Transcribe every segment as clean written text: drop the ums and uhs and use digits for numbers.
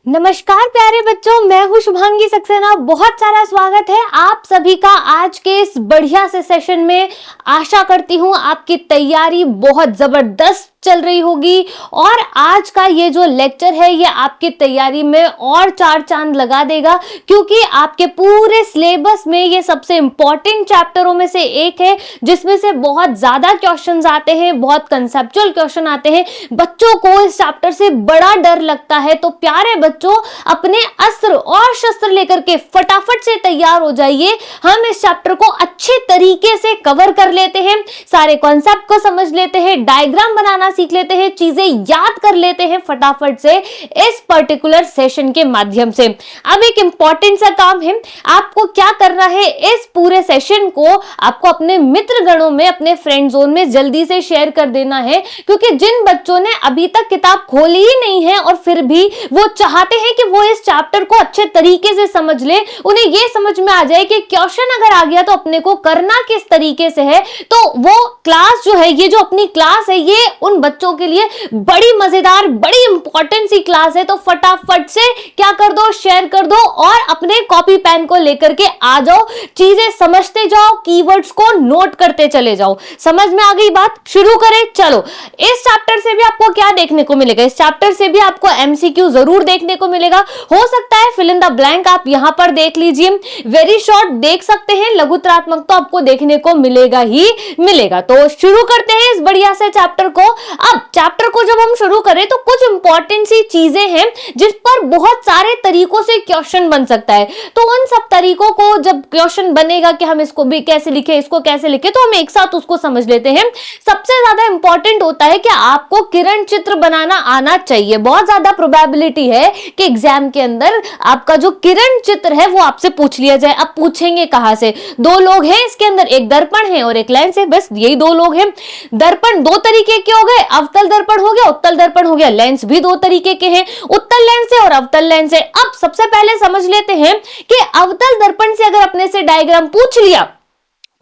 नमस्कार प्यारे बच्चों, मैं हूं शुभांगी सक्सेना। बहुत सारा स्वागत है आप सभी का आज के इस बढ़िया से सेशन में। आशा करती हूं आपकी तैयारी बहुत जबरदस्त चल रही होगी और आज का ये जो लेक्चर है ये आपकी तैयारी में और चार चांद लगा देगा, क्योंकि आपके पूरे सिलेबस में ये सबसे इंपॉर्टेंट चैप्टरों में से एक है जिसमें से बहुत ज्यादा क्वेश्चंस आते हैं, बहुत कंसेप्चुअल क्वेश्चन आते हैं। बच्चों को इस चैप्टर से बड़ा डर लगता है, तो प्यारे बच्चों अपने अस्त्र और शस्त्र लेकर के फटाफट से तैयार हो जाइए। हम इस चैप्टर को अच्छे तरीके से कवर कर लेते हैं, सारे कॉन्सेप्ट को समझ लेते हैं, डायग्राम बनाना सीख लेते हैं, चीजें याद कर लेते हैं फटाफट से इस पर्टिकुलर सेशन के माध्यम से। अब एक इंपॉर्टेंट सा काम है, आपको क्या करना है, इस पूरे सेशन को आपको अपने मित्र गणों में, अपने फ्रेंड जोन में जल्दी से शेयर कर देना है, क्योंकि जिन बच्चों ने अभी तक किताब खोली ही नहीं है और फिर भी वो चाहते हैं कि वो इस चैप्टर को अच्छे तरीके से समझ ले, उन्हें ये समझ में आ जाए कि क्वेश्चन अगर आ गया तो अपने को करना किस तरीके से है, तो वो क्लास जो है, ये जो अपनी क्लास है, ये उन बच्चों के लिए बड़ी मजेदार, बड़ी इंपॉर्टेंट सी क्लास है। तो फटाफट से क्या कर दो, शेयर कर दो और अपने कॉपी पेन को लेकर के आ जाओ, चीजें समझते जाओ, कीवर्ड्स को नोट करते चले जाओ। समझ में आ गई बात? शुरू करें। चलो, इस चैप्टर से भी आपको क्या देखने को मिलेगा, इस चैप्टर से भी आपको एमसीक्यू जरूर देखने को मिलेगा। हो सकता है फिल इन द ब्लैंक आप यहां पर देख लीजिए, वेरी शॉर्ट देख सकते हैं, लघुत्रात्मक तो आपको देखने को मिलेगा ही मिलेगा। तो शुरू करते हैं इस बढ़िया से चैप्टर को। अब चैप्टर को जब हम शुरू करें तो कुछ इंपॉर्टेंट सी चीजें हैं जिस पर बहुत सारे तरीकों से क्वेश्चन बन सकता है। तो उन सब तरीकों को जब क्वेश्चन बनेगा कि हम इसको भी कैसे लिखे, इसको कैसे लिखे, तो हम एक साथ उसको समझ लेते हैं। सबसे ज्यादा इंपॉर्टेंट होता है कि आपको किरण चित्र बनाना आना चाहिए। बहुत ज्यादा प्रोबेबिलिटी है कि एग्जाम के अंदर आपका जो किरण चित्र है वो आपसे पूछ लिया जाए। अब पूछेंगे कहां से? दो लोग हैं इसके अंदर, एक दर्पण है और एक लेंस है, बस यही दो लोग हैं। दर्पण दो तरीके के हो गए, अवतल दर्पण हो गया, उत्तल दर्पण हो गया। लेंस भी दो तरीके के हैं, उत्तल लेंस है और अवतल लेंस है। अब सबसे पहले समझ लेते हैं कि अवतल दर्पण से अगर अपने से डायग्राम पूछ लिया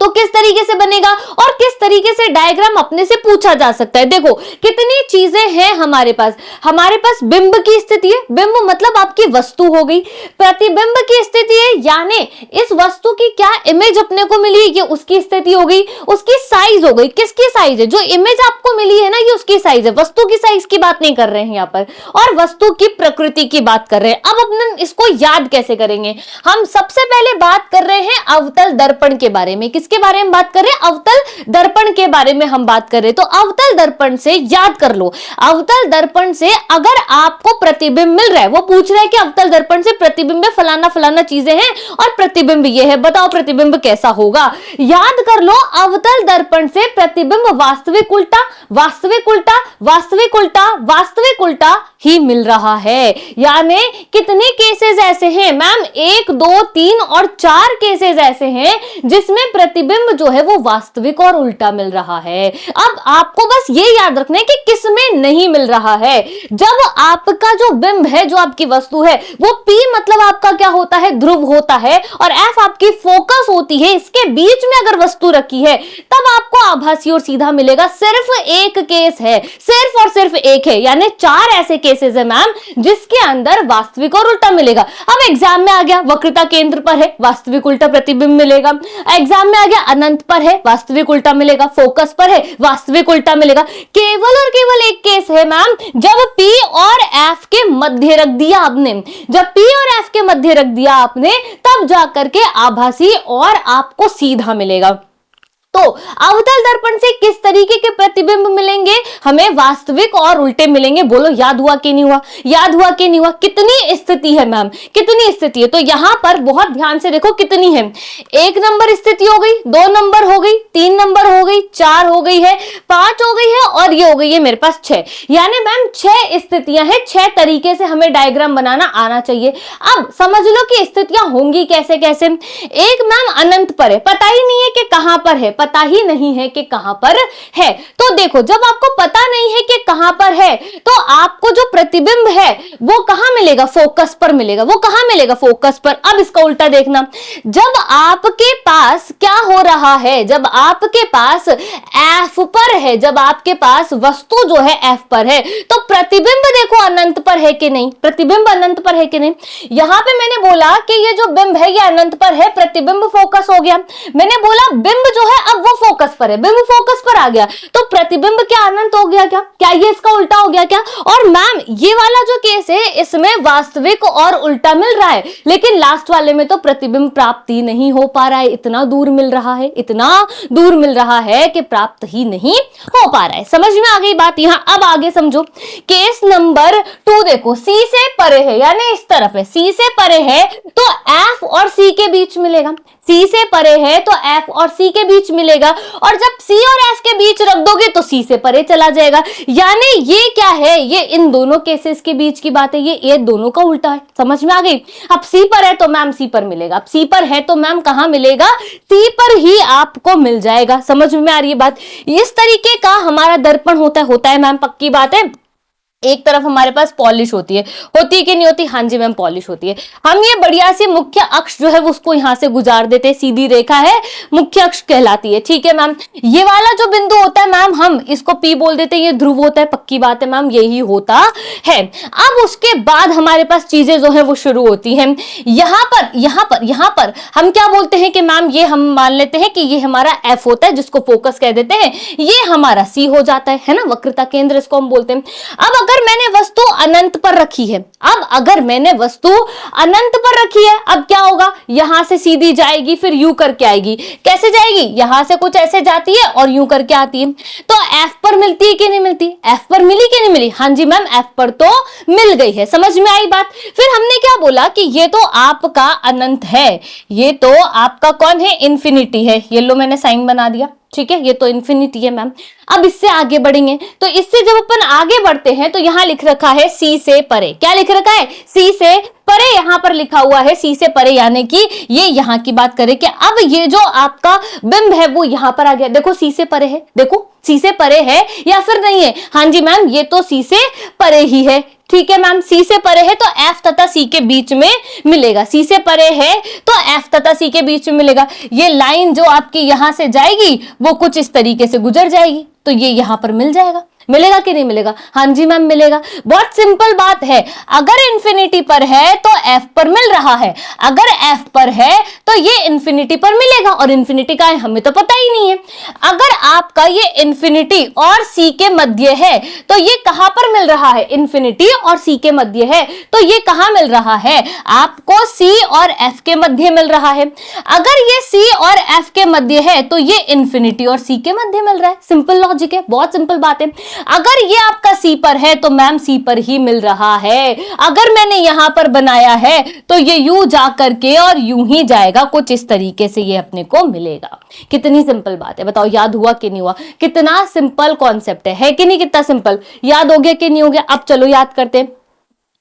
तो किस तरीके से बनेगा और किस तरीके से डायग्राम अपने से पूछा जा सकता है। देखो कितनी चीजें हैं हमारे पास बिंब की स्थिति है, बिंब मतलब आपकी वस्तु हो गई। प्रतिबिंब की स्थिति है, यानी इस वस्तु की क्या इमेज अपने को मिली, ये उसकी स्थिति हो गई। उसकी साइज हो गई, किसकी साइज है, जो इमेज आपको मिली है ना, ये उसकी साइज है। वस्तु की साइज की बात नहीं कर रहे हैं यहाँ पर, और वस्तु की प्रकृति की बात कर रहे हैं। अब अपन इसको याद कैसे करेंगे? हम सबसे पहले बात कर रहे हैं अवतल दर्पण के बारे में। किसके बारे में बात कर रहे हैं? अवतल दर्पण के बारे में हम बात कर रहे हैं। तो अवतल दर्पण से याद कर लो, अवतल दर्पण से अगर आपको प्रतिबिंब मिल रहा है, वो पूछ रहा है कि अवतल दर्पण से प्रतिबिंब में फलाना फलाना चीजें हैं और प्रतिबिंब ये है, बताओ प्रतिबिंब कैसा होगा? याद कर लो, अवतल दर्पण से प्रतिबिंब वास्तविक उल्टा, वास्तविक उल्टा, वास्तविक उल्टा, वास्तविक उल्टा ही मिल रहा है। यानी कितने केसेस ऐसे हैं मैम? 1 2 3 और 4 केसेस ऐसे हैं जिसमें प्रतिबिंब जो है वो वास्तविक और उल्टा मिल रहा है। अब आपको बस ये याद रखना है कि किसमें नहीं मिल रहा है। जब आपका जो बिंब है, जो आपकी वस्तु है, वो P मतलब आपका क्या होता है? ध्रुव होता है, और F आपकी फोकस होती है, इसके बीच में अगर वस्तु रखी है तब आपको आभासी और सीधा मिलेगा। सिर्फ एक केस है, सिर्फ और सिर्फ एक है, यानी 4 ऐसे केसेस है मैम जिसके अंदर वास्तविक और उल्टा मिलेगा। अब एग्जाम में आ गया वक्रता केंद्र पर है, वास्तविक उल्टा प्रतिबिंब मिलेगा। एग्जाम में आ गया अनंत पर है, वास्तविक उल्टा मिलेगा। फोकस पर है, वास्तविक उल्टा मिलेगा। केवल और केवल एक केस है मैम, जब P और F के मध्य रख दिया आपने, जब P और F के मध्य रख दिया आपने, तब जाकर के आभासी और आपको सीधा मिलेगा। तो अवतल दर्पण से किस तरीके के प्रतिबिंब मिलेंगे? हमें वास्तविक और उल्टे मिलेंगे। बोलो याद हुआ कि नहीं हुआ? याद हुआ कि नहीं हुआ? कितनी स्थिति है मैम? कितनी स्थिति है? तो यहां पर बहुत ध्यान से देखो कितनी है। 1 नंबर स्थिति हो गई, 2 नंबर हो गई, 3 नंबर हो गई, 4 हो गई है, 5 हो गई है और ये हो गई है मेरे पास 6। यानी मैम 6 स्थितियां हैं, 6 तरीके से हमें डायग्राम बनाना आना चाहिए। अब समझ लो कि स्थितियां होंगी कैसे कैसे। एक मैम अनंत पर है, पता ही नहीं है कि कहां पर है, पता ही नहीं है कि कहां पर है। तो देखो, जब आपको पता नहीं है कि कहां पर है तो आपको जो प्रतिबिंब है वो कहां मिलेगा? फोकस पर मिलेगा। वो कहां मिलेगा? फोकस पर। अब इसका उल्टा देखना, जब आपके पास क्या हो रहा है, जब आपके पास एफ पर है, जब आपके पास वस्तु जो है एफ पर है, तो प्रतिबिंब देखो अनंत पर है कि नहीं? प्रतिबिंब अनंत पर है कि नहीं? यहां पे मैंने बोला कि ये जो बिंब है ये अनंत पर है, प्रतिबिंब फोकस हो गया। मैंने बोला बिंब जो है अब वो फोकस पर है, बिंब फोकस पर आ गया, तो प्रतिबिंब क्या अनंत हो गया क्या? क्या ये इसका उल्टा हो गया क्या? और मैम ये वाला जो केस है इसमें वास्तविक और उल्टा मिल रहा है, लेकिन लास्ट वाले में तो प्रतिबिंब प्राप्त ही नहीं हो पा रहा है, इतना दूर मिल रहा है, इतना दूर मिल रहा है कि प्राप्त ही नहीं हो पा रहा है। समझ में आ गई बात? यहां अब आगे समझो, केस नंबर 2 देखो, सी से परे है यानी इस तरफ है, सी से परे है तो एफ और सी के बीच मिलेगा। सी से परे है तो एफ और सी के बीच मिलेगा, और जब सी और एफ के बीच रख दोगे तो सी से परे चला जाएगा। यानी ये क्या है? ये इन दोनों केसेस के बीच की बात है, ये दोनों का उल्टा है। समझ में आ गई? अब सी पर है तो मैम सी पर मिलेगा, अब सी पर है तो मैम कहां मिलेगा? सी पर ही आपको मिल जाएगा। समझ में आ रही है बात? इस तरीके का हमारा दर्पण होता है मैम, पक्की बात है। एक तरफ हमारे पास पॉलिश होती है कि नहीं होती? हाँ जी मैम, पॉलिश होती है। हम ये बढ़िया सी मुख्य अक्ष जो है उसको यहां से गुजार देते हैं, सीधी रेखा है, मुख्य अक्ष कहलाती है। ठीक है मैम, ये वाला जो बिंदु होता है मैम हम इसको पी बोल देते हैं, ये ध्रुव होता है, पक्की बात है मैम, यही होता है। अब उसके बाद हमारे पास चीजें जो है वो शुरू होती है। यहां पर हम क्या बोलते हैं कि मैम ये हम मान लेते हैं कि ये हमारा एफ होता है जिसको फोकस कह देते हैं, ये हमारा सी हो जाता है ना, वक्रता केंद्र इसको हम बोलते हैं। अब अगर मैंने वस्तु अनंत पर रखी है, अब क्या होगा? यहां से सीधी जाएगी, फिर यू करके आएगी। कैसे जाएगी? यहां से कुछ ऐसे जाती है और यूं करके आती है। तो एफ पर मिलती है कि नहीं मिलती? एफ पर मिली कि नहीं मिली? हाँ जी मैम, एफ पर तो मिल गई है। समझ में आई बात? फिर हमने क्या बोला कि ये तो आपका अनंत है, ये तो आपका कौन है? इन्फिनिटी है। ये लो मैंने साइन बना दिया, ठीक है, ये तो इन्फिनिटी है मैम। अब इससे आगे बढ़ेंगे, तो इससे जब अपन आगे बढ़ते हैं तो यहां लिख रखा है सी से परे। क्या लिख रखा है? सी से परे। यहां पर लिखा हुआ है सी से परे, यानी कि ये यहां की बात करें कि अब ये जो आपका बिंब है वो यहां पर आ गया। देखो सी से परे है, देखो सी से परे है या फिर नहीं है? हाँ जी मैम, ये तो सी से परे ही है। ठीक है मैम, सी से परे है तो एफ तथा सी के बीच में मिलेगा। सी से परे है तो एफ तथा सी के बीच में मिलेगा। ये लाइन जो आपकी यहां से जाएगी वो कुछ इस तरीके से गुजर जाएगी, तो ये यहां पर मिल जाएगा। मिलेगा कि नहीं मिलेगा? हाँ जी मैम, मिलेगा। बहुत सिंपल बात है, अगर इंफिनिटी पर है तो एफ पर मिल रहा है, अगर एफ पर है तो ये इंफिनिटी पर मिलेगा, और इंफिनिटी का है हमें तो पता ही नहीं है। अगर आपका ये इंफिनिटी और सी के मध्य है तो ये कहां पर मिल रहा है? इंफिनिटी और सी के मध्य है तो ये कहां मिल रहा है? आपको सी और एफ के मध्य मिल रहा है। अगर ये सी और एफ के मध्य है तो ये इंफिनिटी और सी के मध्य मिल रहा है। सिंपल लॉजिक है, बहुत सिंपल बात है। अगर ये आपका सी पर है तो मैम सी पर ही मिल रहा है। अगर मैंने यहां पर बनाया है तो ये यूं जा करके और यूं ही जाएगा, कुछ इस तरीके से ये अपने को मिलेगा। कितनी सिंपल बात है, बताओ याद हुआ कि नहीं हुआ? कितना सिंपल कॉन्सेप्ट है कि नहीं? कितना सिंपल, याद हो गया कि नहीं हो गया? अब चलो याद करते हैं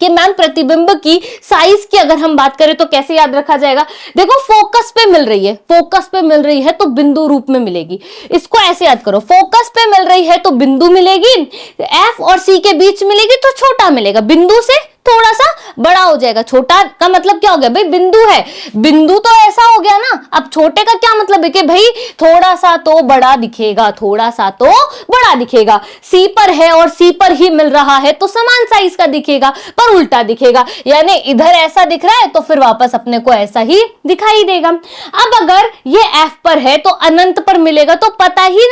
कि मैम प्रतिबिंब की साइज की अगर हम बात करें तो कैसे याद रखा जाएगा? देखो फोकस पे मिल रही है, फोकस पे मिल रही है तो बिंदु रूप में मिलेगी। इसको ऐसे याद करो, फोकस पे मिल रही है तो बिंदु मिलेगी, एफ और सी के बीच मिलेगी तो छोटा मिलेगा, बिंदु से थोड़ा सा बड़ा हो जाएगा। छोटा का मतलब क्या हो गया भाई? बिंदु है, बिंदु तो ऐसा हो गया ना। अब छोटे का क्या मतलब है कि भाई थोड़ा सा तो बड़ा दिखेगा, थोड़ा सा तो बड़ा दिखेगा। सी पर है और सी पर ही मिल रहा है तो समान साइज का दिखेगा, पर उल्टा दिखेगा, यानी इधर ऐसा दिख रहा है तो फिर वापस अपने को ऐसा ही दिखाई देगा। अब अगर ये एफ पर है तो अनंत पर मिलेगा, तो पता ही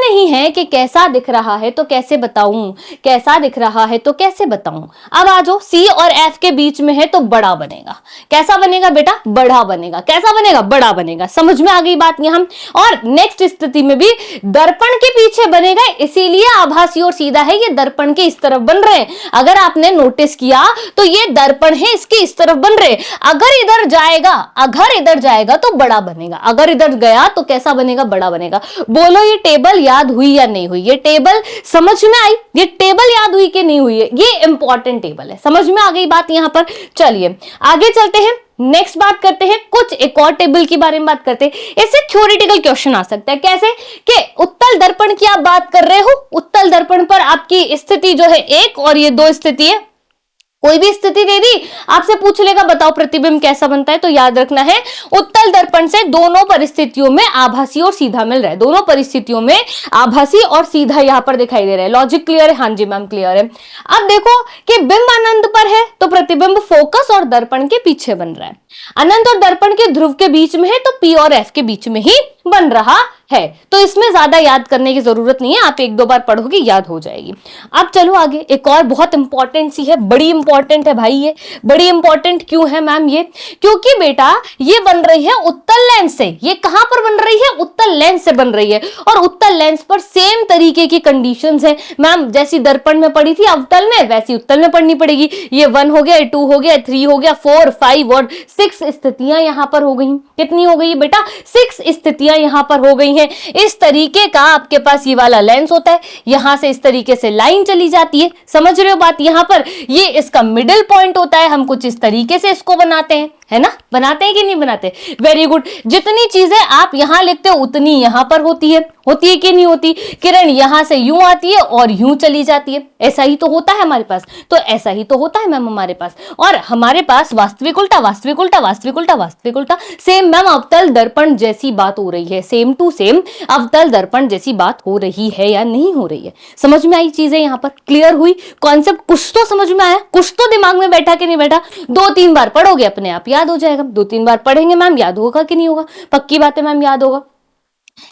नहीं है कि कैसा दिख रहा है तो कैसे बताऊं, कैसा दिख रहा है तो कैसे बताऊं। अब आ जाओ, सी और एफ के बीच में है तो बड़ा बनेगा। कैसा बनेगा बेटा? बड़ा बनेगा। कैसा बनेगा? बड़ा बनेगा। समझ में आ गई बात यहां? और नेक्स्ट स्थिति में भी दर्पण के पीछे बनेगा, इसीलिए आभासी और सीधा है, ये दर्पण के इस तरफ बन रहे हैं। अगर आपने नोटिस किया तो ये दर्पण है, इसके इस तरफ बन रहे। अगर इधर जाएगा तो बड़ा बनेगा, अगर इधर गया तो कैसा बनेगा? बड़ा बनेगा। बोलो ये टेबल याद हुई या नहीं हुई? ये टेबल समझ में आई? ये टेबल याद हुई कि नहीं हुई है? ये इंपॉर्टेंट टेबल है। समझ में आ गई बात यहां पर? चलिए आगे चलते हैं। नेक्स्ट बात करते हैं कुछ एक और टेबल के बारे में बात करते हैं। इससे थ्योरेटिकल क्वेश्चन आ सकता है। कैसे कि उत्तल दर्पण की आप बात कर रहे हो, उत्तल दर्पण पर आपकी स्थिति जो है एक और ये दो स्थिति है, कोई भी स्थिति दे दी, आपसे पूछ लेगा बताओ प्रतिबिंब कैसा बनता है, तो याद रखना है उत्तल दर्पण से दोनों परिस्थितियों में आभासी और सीधा मिल रहा है, दोनों परिस्थितियों में आभासी और सीधा यहां पर दिखाई दे रहा है। लॉजिक क्लियर है? हाँ जी मैम क्लियर है। अब देखो कि बिंब अनंत पर है तो प्रतिबिंब फोकस और दर्पण के पीछे बन रहा है, अनंत और दर्पण के ध्रुव के बीच में है तो P और F के बीच में ही बन रहा है, तो इसमें ज्यादा याद करने की जरूरत नहीं है, आप एक दो बार पढ़ोगे याद हो जाएगी। अब चलो आगे, एक और बहुत इंपॉर्टेंट सी है, बड़ी इंपॉर्टेंट है भाई, ये बड़ी इंपॉर्टेंट क्यों है मैम? ये क्योंकि बेटा ये बन रही है उत्तल लेंस से। ये कहां पर बन रही है? उत्तल लेंस से बन रही है, और उत्तल लेंस पर सेम तरीके की कंडीशंस है मैम, जैसी दर्पण में पड़ी थी अवतल में, वैसी उत्तल में पढ़नी पड़ेगी। ये 1 हो गया, 2 हो गया, 3 हो गया, 4, 5 और 6 स्थितियां यहां पर हो गई। कितनी हो गई बेटा? 6 स्थितियां यहां पर हो गई हैं। इस तरीके का आपके पास ये वाला लेंस होता है, यहां से इस तरीके से लाइन चली जाती है, समझ रहे हो बात? यहां पर ये इसका मिडिल पॉइंट होता है, हम कुछ इस तरीके से इसको बनाते हैं, है ना? बनाते हैं कि नहीं बनाते? Very good. जितनी चीजें आप यहां लिखते हो उतनी यहां पर होती है कि नहीं होती? किरण यहां से यूं आती है और यूं चली जाती है, ऐसा ही तो होता है हमारे पास, तो ऐसा ही तो होता है मैम हमारे पास। और हमारे पास वास्तविक उल्टा, वास्तविक उल्टा, वास्तविक उल्टा, वास्तविक उल्टा, सेम मैम अवतल दर्पण जैसी बात हो रही है, सेम टू सेम अवतल दर्पण जैसी बात हो रही है या नहीं हो रही है? समझ में आई चीजें? यहां पर क्लियर हुई? कॉन्सेप्ट कुछ तो समझ में आया, कुछ तो दिमाग में बैठा कि नहीं बैठा? 2-3 बार पढ़ोगे अपने आप याद हो जाएगा। 2-3 बार पढ़ेंगे मैम याद होगा कि नहीं होगा? पक्की बात है मैम, याद होगा।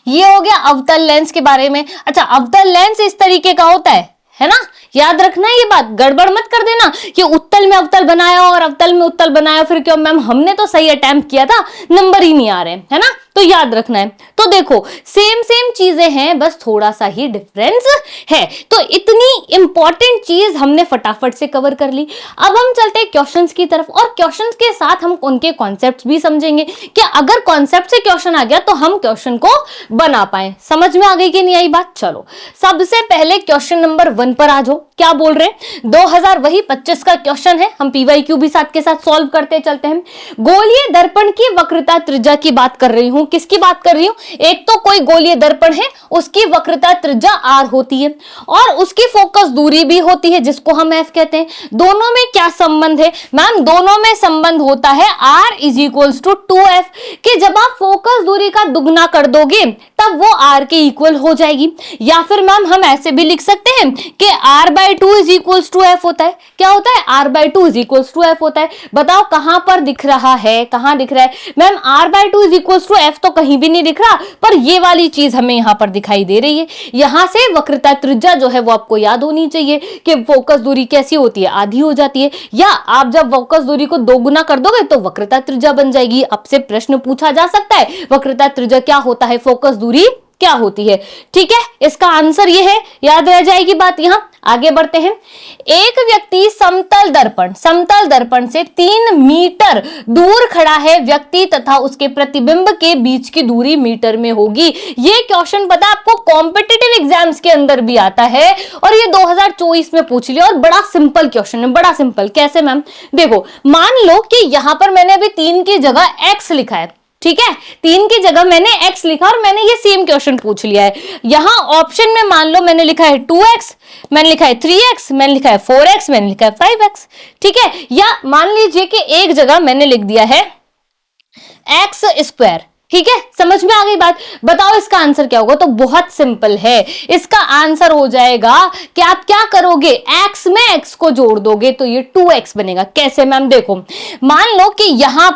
ये हो गया अवतल लेंस के बारे में। अच्छा, अवतल लेंस इस तरीके का होता है ना? याद रखना ये बात, गड़बड़ मत कर देना कि उत्तल में अवतल बनाया और अवतल में उत्तल बनाया, फिर क्यों मैम हमने तो सही अटेम्प्ट किया था, नंबर ही नहीं आ रहे, है ना? तो याद रखना है। तो देखो सेम चीजें हैं, बस थोड़ा सा ही डिफरेंस है। तो इतनी इंपॉर्टेंट चीज हमने फटाफट से कवर कर ली। अब हम चलते हैं क्वेश्चंस की तरफ, और क्वेश्चंस के साथ हम उनके कॉन्सेप्ट्स भी समझेंगे कि अगर कॉन्सेप्ट से क्वेश्चन आ गया तो हम क्वेश्चन को बना पाए। समझ में आ गई कि नहीं आई बात? चलो सबसे पहले क्वेश्चन नंबर 1 पर आ जाओ। क्या बोल रहे हैं? 2025 का क्वेश्चन है, हम पीवाईक्यू भी साथ के साथ सॉल्व करते चलते हैं। गोलीय दर्पण की वक्रता त्रिज्या की बात कर रही हूं। किसकी बात कर रही हूं? एक तो कोई गोलीय दर्पण है, उसकी वक्रता त्रिज्या r होती है और उसकी फोकस दूरी भी होती है जिसको हम f कहते हैं। दोनों में क्या संबंध है मैम? दोनों में संबंध होता है r = 2f, कि जब आप फोकस दूरी का दुगना कर दोगे तब वो r के इक्वल हो जाएगी। या फिर मैम हम ऐसे भी लिख सकते हैं कि r/2 = f होता है। क्या होता है? r/2 = f होता है। बताओ कहां पर दिख रहा है? कहां दिख रहा है मैम? r/2 = f तो कहीं भी नहीं दिख रहा, पर ये वाली चीज हमें यहां पर दिखाई दे रही है। यहां से वक्रता त्रिज्या जो है वो आपको याद होनी चाहिए कि फोकस दूरी कैसी होती है? आधी हो जाती है, या आप जब फोकस दूरी को दोगुना कर दोगे तो वक्रता त्रिज्या बन जाएगी। आपसे प्रश्न पूछा जा सकता है वक्रता त्रिज्या क्या होता है, फोकस दूरी क्या होती है? ठीक है, इसका आंसर ये है, याद रह जाएगी बात। यहां आगे बढ़ते हैं। एक व्यक्ति समतल दर्पण से 3 मीटर दूर खड़ा है, व्यक्ति तथा उसके प्रतिबिंब के बीच की दूरी मीटर में होगी। ये क्वेश्चन पता है आपको कॉम्पिटिटिव एग्जाम्स के अंदर भी आता है, और ये 2024 में पूछ लिया, और बड़ा सिंपल क्वेश्चन है, बड़ा सिंपल। कैसे मैम? देखो मान लो कि यहां पर मैंने अभी 3 की जगह x लिखा है, ठीक है? 3 की जगह मैंने x लिखा और मैंने ये सेम क्वेश्चन पूछ लिया है। यहां ऑप्शन में मान लो मैंने लिखा है 2x, मैंने लिखा है 3x, मैंने लिखा है 4x, मैंने लिखा है 5x, ठीक है? या मान लीजिए कि एक जगह मैंने लिख दिया है x², ठीक है? समझ में आ गई बात? बताओ इसका आंसर क्या होगा? तो बहुत सिंपल है, इसका आंसर हो जाएगा कि आप क्या करोगे, x में x को जोड़ दोगे तो ये 2x बनेगा। कैसे मैम? देखो मान लो कि यहां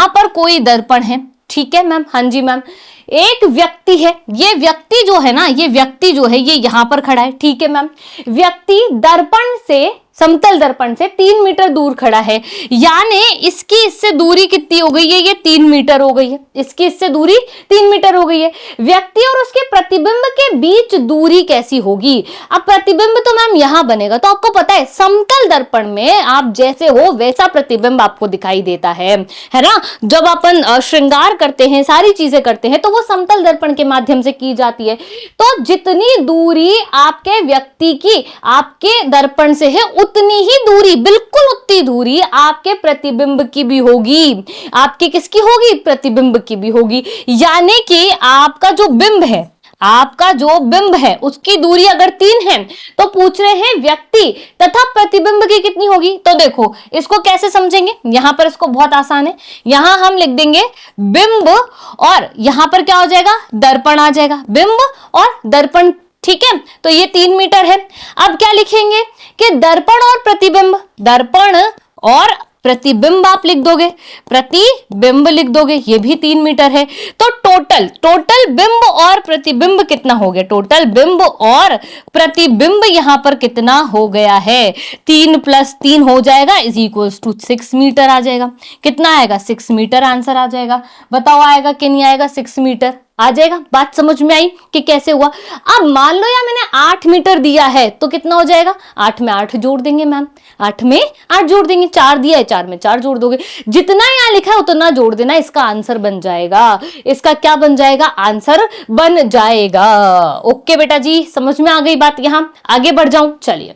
पर कोई दर्पण है, ठीक है मैम? हाँ जी मैम। एक व्यक्ति है, ये व्यक्ति जो है ना, ये यहां पर खड़ा है, ठीक है मैम? व्यक्ति दर्पण से, समतल दर्पण से 3 मीटर दूर खड़ा है, यानी इसकी इससे दूरी कितनी हो गई है? ये 3 मीटर हो गई है। इसकी इससे दूरी 3 मीटर हो गई है। व्यक्ति और उसके प्रतिबिंब के बीच दूरी कैसी होगी? अब प्रतिबिंब तो मैम यहां बनेगा, तो आपको पता है समतल दर्पण में आप जैसे हो वैसा प्रतिबिंब आपको दिखाई देता है ना? जब अपन श्रृंगार करते हैं, सारी चीजें करते हैं, तो वो समतल दर्पण के माध्यम से की जाती है। तो जितनी दूरी आपके व्यक्ति की आपके दर्पण से है उतनी ही दूरी, बिल्कुल उतनी दूरी आपके प्रतिबिंब की भी होगी। आपकी किसकी होगी? प्रतिबिंब की भी होगी। यानी कि आपका जो बिंब है, आपका जो बिंब है उसकी दूरी अगर 3 है तो पूछ रहे हैं व्यक्ति तथा प्रतिबिंब की कितनी होगी। तो देखो इसको कैसे समझेंगे, यहां पर इसको बहुत आसान है। यहां हम लिख देंगे बिंब और यहां पर क्या हो जाएगा? दर्पण आ जाएगा। बिंब और दर्पण, ठीक है, तो ये 3 मीटर है। अब क्या लिखेंगे कि दर्पण और प्रतिबिंब, दर्पण और प्रतिबिंब आप लिख दोगे, प्रतिबिंब लिख दोगे, ये भी 3 मीटर है। तो टोटल बिंब और प्रतिबिंब कितना हो गया? टोटल बिंब और प्रतिबिंब यहां पर कितना हो गया है? 3 + 3 हो जाएगा इज इक्वल्स टू 6 मीटर आ जाएगा। कितना आएगा? 6 मीटर आंसर आ जाएगा। बताओ आएगा कि नहीं आएगा? 6 मीटर आ जाएगा। बात समझ में आई कि कैसे हुआ? अब मान लो यार मैंने 8 मीटर दिया है तो कितना हो जाएगा? 8 में 8 जोड़ देंगे मैम, 8 में 8 जोड़ देंगे। 4 दिया है, 4 में 4 जोड़ दोगे, जितना यहाँ लिखा है उतना जोड़ देना, इसका आंसर बन जाएगा। इसका क्या बन जाएगा? आंसर बन जाएगा। ओके बेटा जी, समझ में आ गई बात? यहां आगे बढ़ जाऊं, चलिए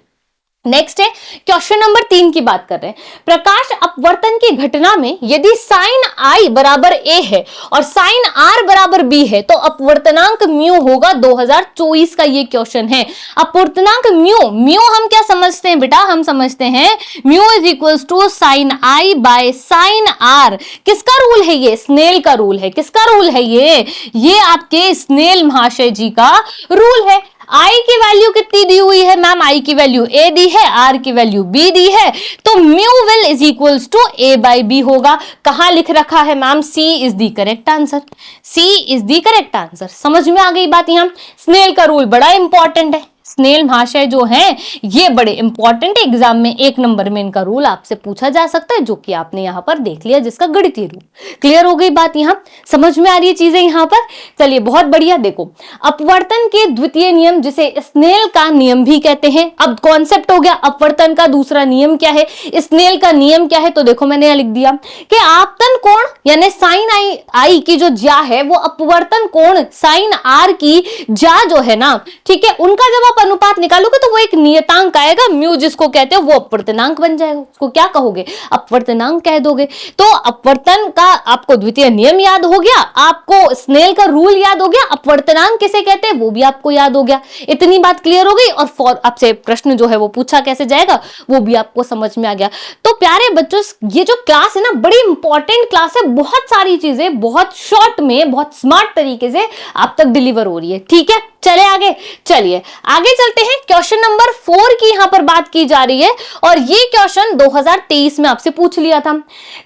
नेक्स्ट है क्वेश्चन नंबर 3 की बात कर रहे हैं। प्रकाश अपवर्तन की घटना में यदि साइन आई बराबर ए है और साइन आर बराबर बी है तो अपवर्तनांक म्यू होगा 2024 का ये क्वेश्चन है। अपवर्तनांक म्यू हम क्या समझते हैं बेटा? हम समझते हैं mu is equals to sine I by sine R. किसका रूल है ये? स्नेल का रूल है। किसका रूल है ये आपके स्नेल महाशय जी का रूल है। आई की वैल्यू कितनी दी हुई है मैम? आई की वैल्यू ए दी है, आर की वैल्यू बी दी है, तो mu will is equals to A by B होगा। कहां लिख रखा है ma'am? C is the correct answer. C is the correct answer. समझ में आ गई बात? यहां स्नेल का रूल बड़ा इंपॉर्टेंट है। स्नेल महाशय जो हैं ये बड़े इंपॉर्टेंट, एग्जाम में 1 नंबर में इनका रूल आपसे पूछा जा सकता है, जो कि आपने यहां पर देख लिया, जिसका गणितीय रूल। क्लियर हो गई बात? यहां समझ में आ रही है चीजें यहां पर? चलिए बहुत बढ़िया। देखो अपवर्तन के द्वितीय नियम, जिसे स्नेल का नियम भी कहते हैं। अब कॉन्सेप्ट हो गया अपवर्तन का दूसरा नियम क्या है, स्नेल का नियम क्या है। तो देखो मैंने यहां लिख दिया कि आपतन कोण यानी साइन आई की जो ज्या है वो अपवर्तन कोण साइन आर की ज्या जो है ना, ठीक है, उनका जब आप अनुपात निकालोगे तो वो एक नियतांक आएगा, म्यू जिसको कहते हो, वो अपवर्तनांक बन जाएगा। उसको क्या कहोगे? अपवर्तनांक कह दोगे। तो अपवर्तन का आपको द्वितीय नियम याद हो गया, आपको स्नेल का रूल याद हो गया, अपवर्तनांक किसे कहते हैं वो भी आपको याद हो गया। इतनी बात क्लियर हो गई। और आपसे प्रश्न जो है वो पूछा कैसे जाएगा वो भी आपको समझ में आ गया। तो प्यारे बच्चों, ये जो क्लास है ना बड़ी इंपॉर्टेंट क्लास है। बहुत सारी चीजें बहुत शॉर्ट में बहुत स्मार्ट तरीके से आप तक डिलीवर हो रही है। ठीक है, चले आगे। चलिए आगे चलते हैं। क्वेश्चन नंबर 4 की यहां पर बात की जा रही है और ये क्वेश्चन 2023 में आपसे पूछ लिया था।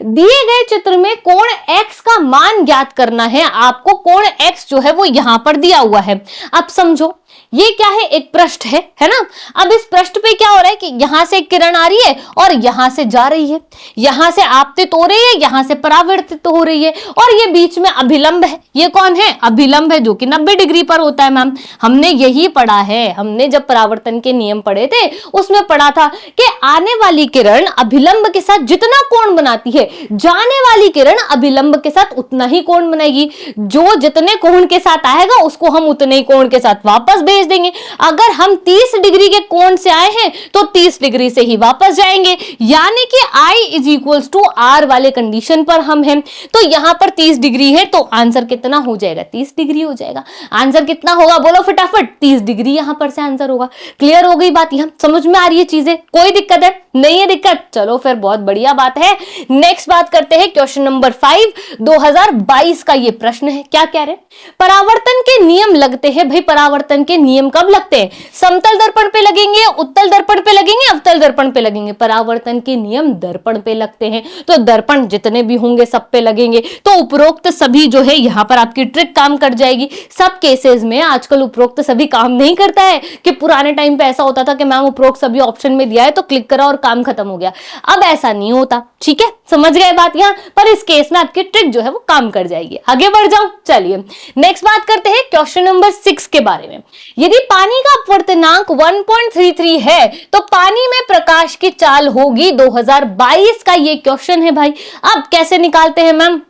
दिए गए चित्र में कोण x का मान ज्ञात करना है। आपको कोण x जो है वो यहां पर दिया हुआ है। अब समझो ये क्या है? एक पृष्ठ है ना। अब इस पृष्ठ पे क्या हो रहा है कि यहां से किरण आ रही है और यहां से जा रही है, यहां से आपतित हो रही है, यहां से परावर्तित हो रही है, और ये बीच में अभिलंब है। ये कौन है? अभिलंब है, जो कि 90 डिग्री पर होता है मैम। हमने यही पढ़ा है, हमने जब परावर्तन के नियम पढ़े थे उसमें पढ़ा था कि आने वाली किरण अभिलंब के साथ जितना कोण बनाती है, जाने वाली किरण अभिलंब के साथ उतना ही कोण बनाएगी। जो जितने कोण के साथ आएगा उसको हम उतने ही कोण के साथ वापस भेज देंगे। अगर हम 30 डिग्री के कोण से आए हैं तो 30 डिग्री से ही वापस जाएंगे। यानी कि I is equals to R वाले कंडीशन पर हम हैं। तो यहां पर 30 डिग्री है तो आंसर कितना हो जाएगा? 30 डिग्री हो जाएगा। आंसर कितना होगा? बोलो फटाफट। 30 डिग्री यहां पर से आंसर होगा। क्लियर हो गई बात? यहां समझ में आ रही है चीजें? कोई दिक्कत है? नहीं है दिक्कत? चलो फिर बहुत बढ़िया बात है। नेक्स्ट बात करते हैं। क्वेश्चन नंबर 5 2022 का ये प्रश्न है। क्या कह रहे हैं? परावर्तन के नियम लगते हैं। भाई परावर्तन के नियम कब लगते हैं? समतल दर्पण पे लगेंगे, उत्तल दर्पण पे लगेंगे, अवतल दर्पण पे लगेंगे। परावर्तन के नियम दर्पण पे लगते हैं। तो दर्पण जितने भी होंगे सब पे लगेंगे। तो उपरोक्त सभी जो है यहां पर आपकी ट्रिक काम कर जाएगी। सब केसेस में आजकल उपरोक्त सभी काम नहीं करता है कि पुराने टाइम पे ऐसा होता था कि मैम उपरोक्त सभी ऑप्शन में दिया है तो क्लिक करा और काम खत्म हो गया। अब ऐसा नहीं होता। ठीक है, समझ गए बात? यहां पर इस केस में आपकी ट्रिक जो है वो काम कर जाएगी। आगे बढ़ जाऊं। चलिए नेक्स्ट बात करते हैं क्वेश्चन नंबर 6 के बारे में। यदि पानी का अपवर्तनांक 1.33 है तो पानी में प्रकाश की चाल होगी 2022 का ये क्वेश्चन है भाई। अब कैसे निकालते हैं मैम?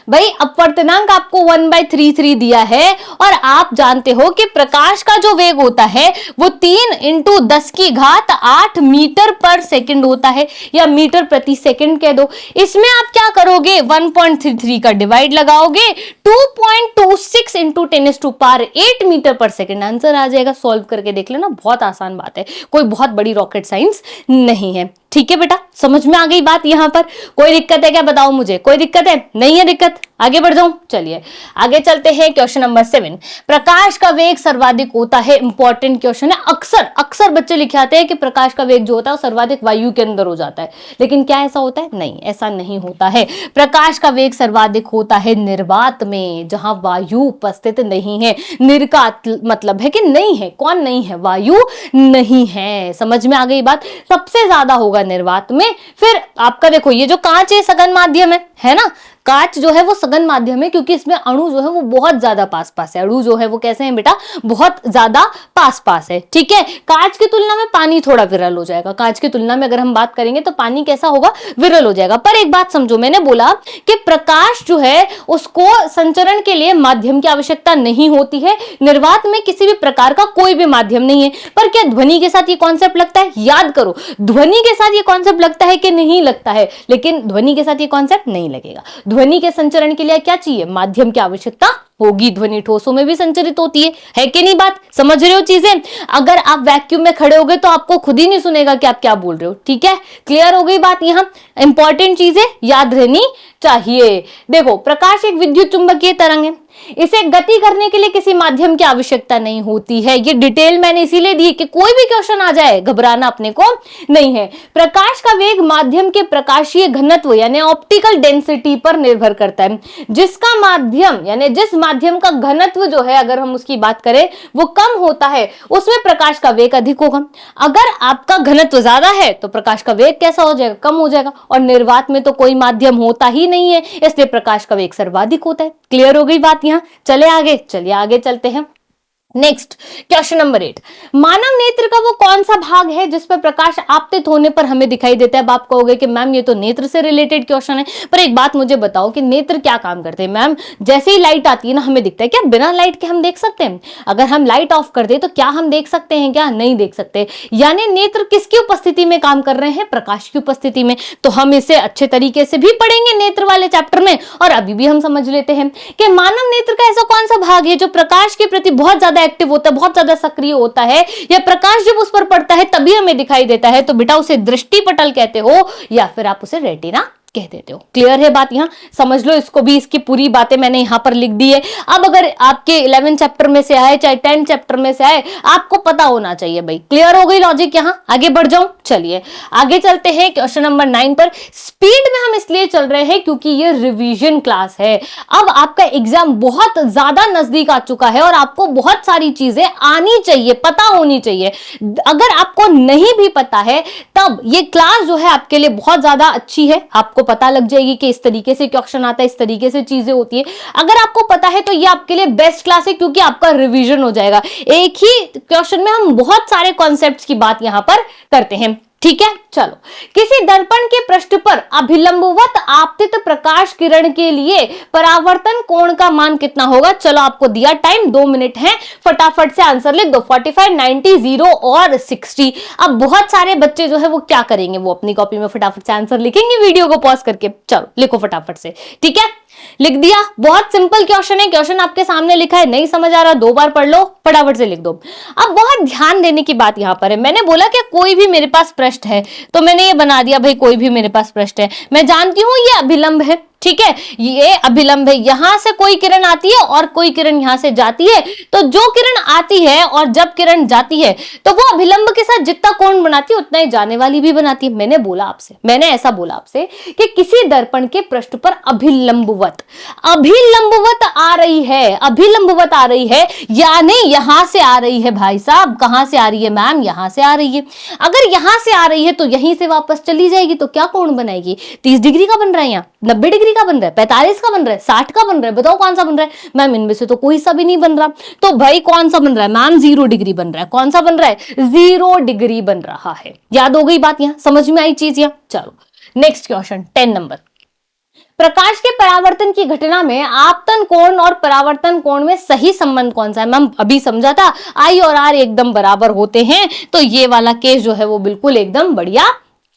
भाई अपवर्तनांक आपको 1/33 दिया है और आप जानते हो कि प्रकाश का जो वेग होता है वो 3 × 10⁸ मीटर पर सेकंड होता है, या मीटर प्रति सेकंड कह दो। इसमें आप क्या करोगे, 1.33 का डिवाइड लगाओगे, 2.26 × 10⁸ मीटर पर सेकंड आंसर आ जाएगा। सॉल्व करके देख लेना, बहुत आसान बात है, कोई बहुत बड़ी रॉकेट साइंस नहीं है। ठीक है बेटा, समझ में आ गई बात। यहां पर कोई दिक्कत है क्या, बताओ मुझे, कोई दिक्कत है? नहीं है दिक्कत, आगे बढ़ जाऊं। चलिए आगे चलते हैं, क्वेश्चन नंबर 7। प्रकाश का वेग सर्वाधिक होता है, इंपॉर्टेंट क्वेश्चन है। अक्सर अक्सर बच्चे लिखे आते हैं कि प्रकाश का वेग जो होता है वो सर्वाधिक वायु के अंदर हो जाता है, लेकिन क्या ऐसा होता है? नहीं, ऐसा नहीं होता है। प्रकाश का वेग सर्वाधिक होता है निर्वात में, जहां वायु उपस्थित नहीं है। निर्वात मतलब है कि नहीं है, कौन नहीं है? वायु नहीं है। समझ में आ गई बात। सबसे ज्यादा होगा निर्वात में। फिर आपका देखो, ये जो कांच है सघन माध्यम है ना, कांच जो है वो सघन माध्यम है, क्योंकि इसमें अणु जो है वो बहुत ज्यादा पास पास है। अणु जो है वो कैसे हैं बेटा, बहुत ज्यादा पास पास है। ठीक है, कांच की तुलना में पानी थोड़ा विरल हो जाएगा। कांच की तुलना में अगर हम बात करेंगे तो पानी कैसा होगा, विरल हो जाएगा। पर एक बात समझो, मैंने बोला कि प्रकाश जो है उसको संचरण के लिए माध्यम की आवश्यकता नहीं होती है। निर्वात में किसी भी प्रकार का कोई भी माध्यम नहीं है। पर क्या ध्वनि के साथ ये कॉन्सेप्ट लगता है? याद करो, ध्वनि के साथ ये कॉन्सेप्ट लगता है कि नहीं लगता है? लेकिन ध्वनि के साथ ये कॉन्सेप्ट नहीं लगेगा। ध्वनि के संचरण के लिए क्या चाहिए? माध्यम की आवश्यकता होगी। ध्वनि ठोसों में भी संचरित होती है कि नहीं? बात समझ रहे हो चीजें? अगर आप वैक्यूम में खड़े होगे तो आपको खुद ही नहीं सुनेगा कि आप क्या बोल रहे हो। ठीक है, क्लियर हो गई बात। यहां इंपॉर्टेंट चीजें याद रहनी चाहिए। देखो, प्रकाश एक विद्युत चुंबकीय तरंग है, इसे गति करने के लिए किसी माध्यम की आवश्यकता नहीं होती है। ये डिटेल मैंने इसीलिए दी कि कोई भी क्वेश्चन आ जाए घबराना अपने को नहीं है। प्रकाश का वेग माध्यम के प्रकाशीय घनत्व यानी ऑप्टिकल डेंसिटी पर निर्भर करता है। जिसका माध्यम यानी जिस माध्यम का घनत्व जो है, अगर हम उसकी बात करें, वो कम होता है, उसमें प्रकाश का वेग अधिक होगा। अगर आपका घनत्व ज्यादा है तो प्रकाश का वेग कैसा हो जाएगा? कम हो जाएगा। और निर्वात में तो कोई माध्यम होता ही नहीं है, इसलिए प्रकाश का वेग सर्वाधिक होता है। क्लियर हो गई बात यहां? चले आगे, चलिए आगे चलते हैं। Next question number 8। मानव नेत्र का वो कौन सा भाग है जिस पर प्रकाश आपतित होने पर हमें दिखाई देता है? अब आप कहोगे कि मैम ये तो नेत्र से रिलेटेड क्वेश्चन है, पर एक बात मुझे बताओ कि नेत्र क्या काम करते हैं? मैम जैसे ही लाइट आती है ना, हमें दिखता है। क्या बिना लाइट के हम देख सकते हैं? अगर हम लाइट ऑफ कर दे तो क्या हम देख सकते हैं? क्या नहीं देख सकते। यानी नेत्र किसकी उपस्थिति में काम कर रहे हैं? प्रकाश की उपस्थिति में। तो हम इसे अच्छे तरीके से भी पढ़ेंगे नेत्र वाले चैप्टर में, और अभी भी हम समझ लेते हैं कि मानव नेत्र का ऐसा कौन सा भाग है जो प्रकाश के प्रति बहुत ज्यादा एक्टिव होता है, बहुत ज्यादा सक्रिय होता है, या प्रकाश जब उस पर पड़ता है तभी हमें दिखाई देता है। तो बेटा उसे दृष्टिपटल कहते हो, या फिर आप उसे रेटिना कह देते हो। क्लियर है बात? यहां समझ लो इसको भी, इसकी पूरी बातें मैंने यहां पर लिख दी है। अब अगर आपके 11 चैप्टर में से आए चाहे 10 चैप्टर में से आए, आपको पता होना चाहिए भाई। क्लियर हो गई लॉजिक? यहां आगे बढ़ जाऊं, चलिए आगे चलते हैं क्वेश्चन नंबर 9 पर। स्पीड में हम इसलिए चल रहे हैं क्योंकि ये रिवीजन क्लास है। अब आपका एग्जाम बहुत ज्यादा नजदीक आ चुका है और आपको बहुत सारी चीजें आनी चाहिए, पता होनी चाहिए। अगर आपको नहीं भी पता है तब ये क्लास जो है आपके लिए बहुत ज्यादा अच्छी है। आपको पता लग जाएगी कि इस तरीके से क्वेश्चन आता है, इस तरीके से चीजें होती है। अगर आपको पता है तो ये आपके लिए बेस्ट क्लास है, क्योंकि आपका रिवीजन हो जाएगा। एक ही क्वेश्चन में हम बहुत सारे कॉन्सेप्ट्स की बात यहां पर करते हैं। ठीक है, चलो। किसी दर्पण के पृष्ठ पर अभिलंबवत आपतित प्रकाश किरण के लिए परावर्तन कोण का मान कितना होगा? चलो आपको दिया टाइम, 2 मिनट है, फटाफट से आंसर लिख दो। 45, 90, 0 और 60। अब बहुत सारे बच्चे जो है वो क्या करेंगे, वो अपनी कॉपी में फटाफट से आंसर लिखेंगे वीडियो को पॉज करके। चलो लिखो फटाफट से। ठीक है, लिख दिया। बहुत सिंपल क्वेश्चन है, क्वेश्चन आपके सामने लिखा है, नहीं समझ आ रहा 2 बार पढ़ लो, फटाफट से लिख दो। अब बहुत ध्यान देने की बात यहां पर है। मैंने बोला कि कोई भी मेरे पास पृष्ठ है, तो मैंने ये बना दिया भाई, कोई भी मेरे पास पृष्ठ है। मैं जानती हूं ये अभिलंब है, ठीक है, ये अभिलंब है। यहां से कोई किरण आती है और कोई किरण यहां से जाती है, तो जो किरण आती है और जब किरण जाती है तो वो अभिलंब के साथ जितना कोण बनाती है उतना ही जाने वाली भी बनाती है। मैंने ऐसा बोला आपसे कि किसी दर्पण के पृष्ठ पर अभिलंबवत आ रही है, यानी यहां से आ रही है। भाई साहब कहां से आ रही है? मैम यहां से आ रही है। अगर यहां से आ रही है तो यहीं से वापस चली जाएगी, तो क्या कोण बनाएगी? 30 डिग्री का बन रहा है, यहाँ 90 डिग्री का बन रहा है, 45 का बन रहा है, 60 का बन रहा है। बताओ कौन सा बन रहा है? मैम इनमें से तो कोई सा भी नहीं बन रहा। तो भाई कौन सा बन रहा है? मैम 0 डिग्री बन रहा है। कौन सा बन रहा है? 0 डिग्री बन रहा है। याद हो गई बात? यहां समझ में आई चीज? यहां चलो नेक्स्ट क्वेश्चन 10 नंबर। प्रकाश के परावर्तन की घटना में आपतन कोण और परावर्तन कोण में सही संबंध कौन सा है? मैम अभी समझा था, आई और आर एकदम बराबर होते हैं, तो ये वाला केस जो है वो बिल्कुल एकदम बढ़िया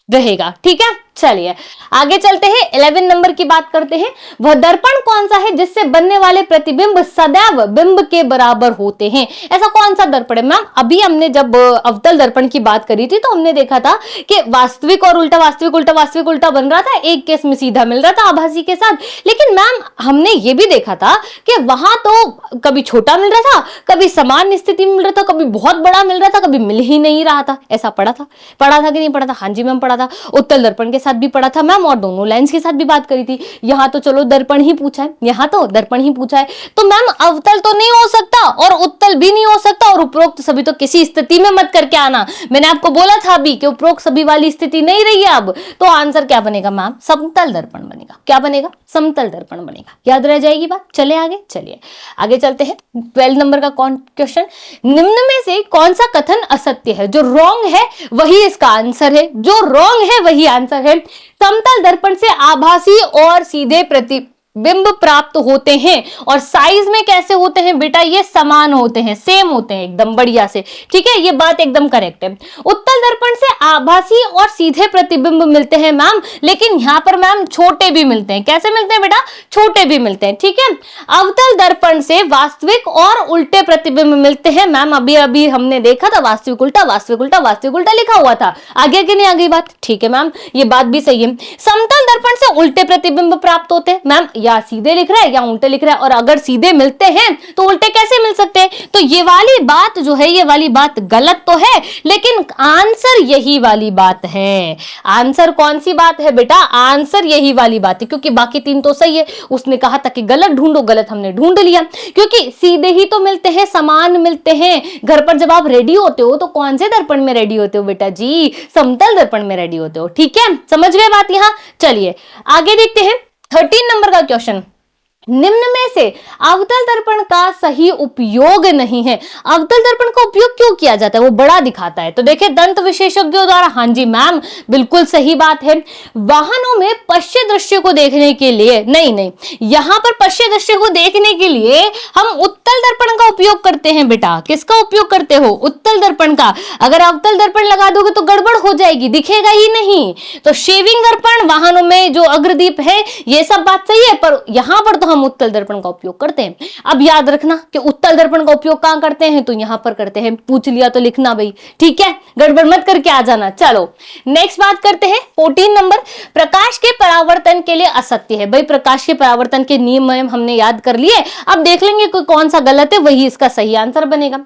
रहेगा। ठीक है, चलिए आगे चलते हैं, 11 नंबर की बात करते हैं। वह दर्पण कौन सा है जिससे बनने वाले प्रतिबिंब सदैव बिंब के बराबर होते हैं? ऐसा कौन सा दर्पण है? मैम अभी हमने जब अवतल दर्पण की बात करी थी तो हमने देखा था कि वास्तविक और उल्टा, वास्तविक उल्टा, वास्तविक उल्टा बन रहा था, एक केस में सीधा मिल रहा था आभासी के साथ। लेकिन मैम हमने ये भी देखा था कि वहां तो कभी छोटा मिल रहा था, कभी समान स्थिति में मिल रहा था, कभी बहुत बड़ा मिल रहा था, कभी मिल ही नहीं रहा था। ऐसा पढ़ा था कि नहीं पढ़ा था? हाँ जी मैम पढ़ा था, उत्तल दर्पण के साथ भी पढ़ा था मैम, और दोनों लेंस के साथ भी बात करी थी। यहाँ तो चलो दर्पण ही पूछा है, यहाँ तो दर्पण ही पूछा है, तो मैम अवतल तो नहीं हो सकता और उत्तल भी नहीं हो सकता, और उपरोक्त सभी तो किसी स्थिति में मत करके आना। मैंने आपको बोला था अभी कि उपरोक्त सभी वाली स्थिति नहीं रही है अब, तो आंसर क्या बनेगा मैम? समतल दर्पण बनेगा। क्या बनेगा? समतल दर्पण बनेगा। याद रह जाएगी बात। चले आगे, चलिए आगे चलते हैं। 12 नंबर का क्वेश्चन, निम्न में से कौन सा कथन असत्य है? जो रॉन्ग है वही इसका आंसर है, जो रॉन्ग है वही आंसर है। समतल दर्पण से आभासी और सीधे प्रतिबिंब प्राप्त होते हैं, और साइज में कैसे होते हैं बेटा? ये समान होते हैं, सेम होते हैं एकदम बढ़िया से। ठीक है, ये बात एकदम करेक्ट है। उत्तल दर्पण से आभासी और सीधे प्रतिबिंब मिलते हैं मैम, लेकिन यहां पर मैम छोटे भी मिलते हैं। कैसे मिलते हैं बेटा? छोटे भी मिलते हैं। ठीक है, अवतल दर्पण से वास्तविक और उल्टे प्रतिबिंब मिलते हैं मैम। अभी अभी हमने देखा था वास्तविक उल्टा, वास्तविक उल्टा, वास्तविक उल्टा लिखा हुआ था। आगे कि नहीं आगे बात? ठीक है मैम, ये बात भी सही है। समतल दर्पण से उल्टे प्रतिबिंब प्राप्त होते हैं मैम, या सीधे लिख रहा है या उल्टे लिख रहा है, और अगर सीधे मिलते हैं तो उल्टे कैसे मिल सकते हैं? तो ये वाली बात जो है, ये वाली बात गलत तो है, लेकिन आंसर यही वाली बात है। आंसर कौन सी बात है बेटा? आंसर यही वाली बात है, क्योंकि बाकी तीन तो सही है। उसने कहा था कि गलत ढूंढो, गलत हमने ढूंढ लिया, क्योंकि सीधे ही तो मिलते हैं, समान मिलते हैं। घर पर जब आप रेडी होते हो तो कौन से दर्पण में रेडी होते हो बेटा जी? समतल दर्पण में रेडी होते हो। ठीक है, समझ गए बात यहां? चलिए आगे देखते हैं 13 नंबर का क्वेश्चन, निम्न में से अवतल दर्पण का सही उपयोग नहीं है। अवतल दर्पण का उपयोग क्यों किया जाता है? वो बड़ा दिखाता है। तो देखिए दंत विशेषज्ञों द्वारा, हाँ जी मैम बिल्कुल सही बात है, वाहनों में पश्य दृश्य को देखने के लिए, नहीं यहां पर पश्य दृश्य को देखने के लिए हम उत्तल दर्पण का उपयोग करते हैं बेटा। किसका उपयोग करते हो? उत्तल दर्पण का। अगर अवतल दर्पण लगा दोगे तो गड़बड़ हो जाएगी, दिखेगा ही नहीं। तो शेविंग दर्पण, वाहनों में जो अग्रदीप है, ये सब बात सही है, पर यहां पर तो हम उत्तल दर्पण का उपयोग करते हैं। अब याद रखना कि उत्तल दर्पण का उपयोग कहां करते हैं? तो यहां पर करते हैं। पूछ लिया तो लिखना भाई, ठीक है, गड़बड़ मत करके आ जाना। चलो नेक्स्ट बात करते हैं 14 नंबर, प्रकाश के परावर्तन के लिए असत्य है। भाई प्रकाश के परावर्तन के नियम हमने याद कर लिए, अब देख लेंगे कोई कौन सा गलत है, वही इसका सही आंसर बनेगा।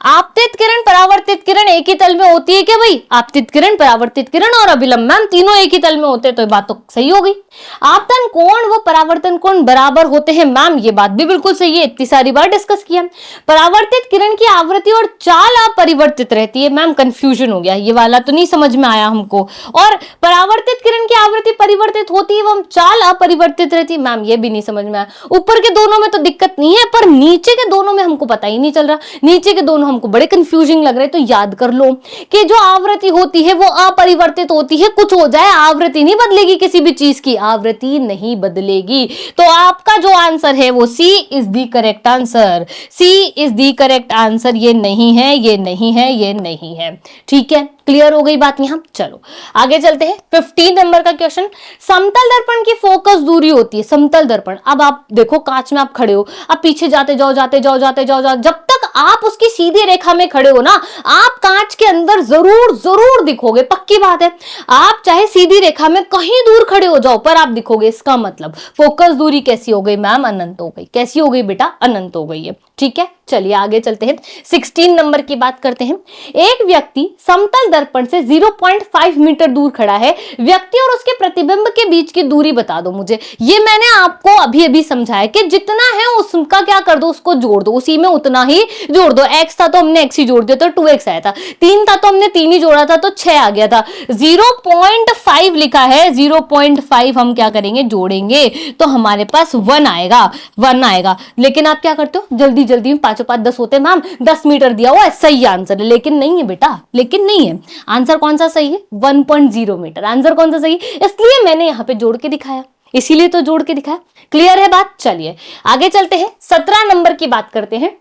आपतित किरण, परावर्तित किरण एक ही तल में होती है क्या भाई? आपतित किरण, परावर्तित किरण और अभिलंब मैम तीनों एक ही तल में होते हैं, तो ये बात तो सही हो गई। आपतन कोण व परावर्तन कोण बराबर होते हैं मैम, ये बात भी बिल्कुल सही है, इतनी सारी बार डिस्कस किया। परावर्तित किरण की आवृत्ति और चाल अपरिवर्तित रहती है मैम, कंफ्यूजन हो गया, ये वाला तो नहीं समझ में आया हमको। और परावर्तित किरण की आवृत्ति परिवर्तित होती है एवं चाल अपरिवर्तित रहती है मैम, ये भी नहीं समझ में आया। ऊपर के दोनों में तो दिक्कत नहीं है, पर नीचे के दोनों में हमको पता ही नहीं चल रहा, नीचे के दोनों हमको बड़े कंफ्यूजिंग लग रहे। तो याद कर लो कि जो आवृत्ति होती है वो अपरिवर्तित होती है, कुछ हो जाए आवृत्ति नहीं बदलेगी, किसी भी चीज की आवृत्ति नहीं बदलेगी। तो आपका जो आंसर है वो C is the correct answer, C is the correct answer. ये नहीं है, ये नहीं है, ये नहीं है। ठीक है, क्लियर हो गई बात यहां? चलो आगे चलते हैं 15 नंबर का क्वेश्चन, समतल दर्पण की फोकस दूरी होती है। समतल दर्पण, अब आप देखो कांच में आप खड़े हो, अब पीछे जाते जाओ, जाते जाओ, जाते जाओ, जब तक आप उसकी सीधी रेखा में खड़े हो ना, आप कांच के अंदर जरूर जरूर दिखोगे, पक्की बात है। आप चाहे सीधी रेखा में कहीं दूर खड़े हो जाओ, पर आप दिखोगे। इसका मतलब फोकस दूरी कैसी हो गई मैम? अनंत हो गई। कैसी हो गई बेटा? अनंत हो गई है। ठीक है, चलिए आगे चलते हैं 16 नंबर की बात करते हैं। एक व्यक्ति समतल दर्पण से 0.5 मीटर दूर खड़ा है, व्यक्ति और उसके प्रतिबिंब के बीच की दूरी बता दो मुझे। ये मैंने आपको अभी अभी समझाया कि जितना है उसका क्या कर दो, उसको जोड़ दो, उसी में उतना ही जोड़ दो। x था तो हमने x ही जोड़ दिया तो 2x आया था, 3 था तो हमने 3 ही जोड़ा था तो 6 आ गया था। 0.5 लिखा है, 0.5 हम क्या करेंगे? जोड़ेंगे तो हमारे पास 1 आएगा, 1 आएगा। लेकिन आप क्या करते हो, जल्दी जल्दी में 5 5 10 होते हैं मैम, 10 मीटर दिया हुआ है, सही आंसर है। लेकिन नहीं है बेटा, लेकिन नहीं है। आंसर कौन सा सही है? 1.0 मीटर। आंसर कौन सा सही है? इसलिए मैंने यहां पे जोड़ के दिखाया। इसीलिए तो जोड़ के दिखाया। क्लियर है बात? चलिए आगे चलते हैं, 17 नंबर की बात करते हैं।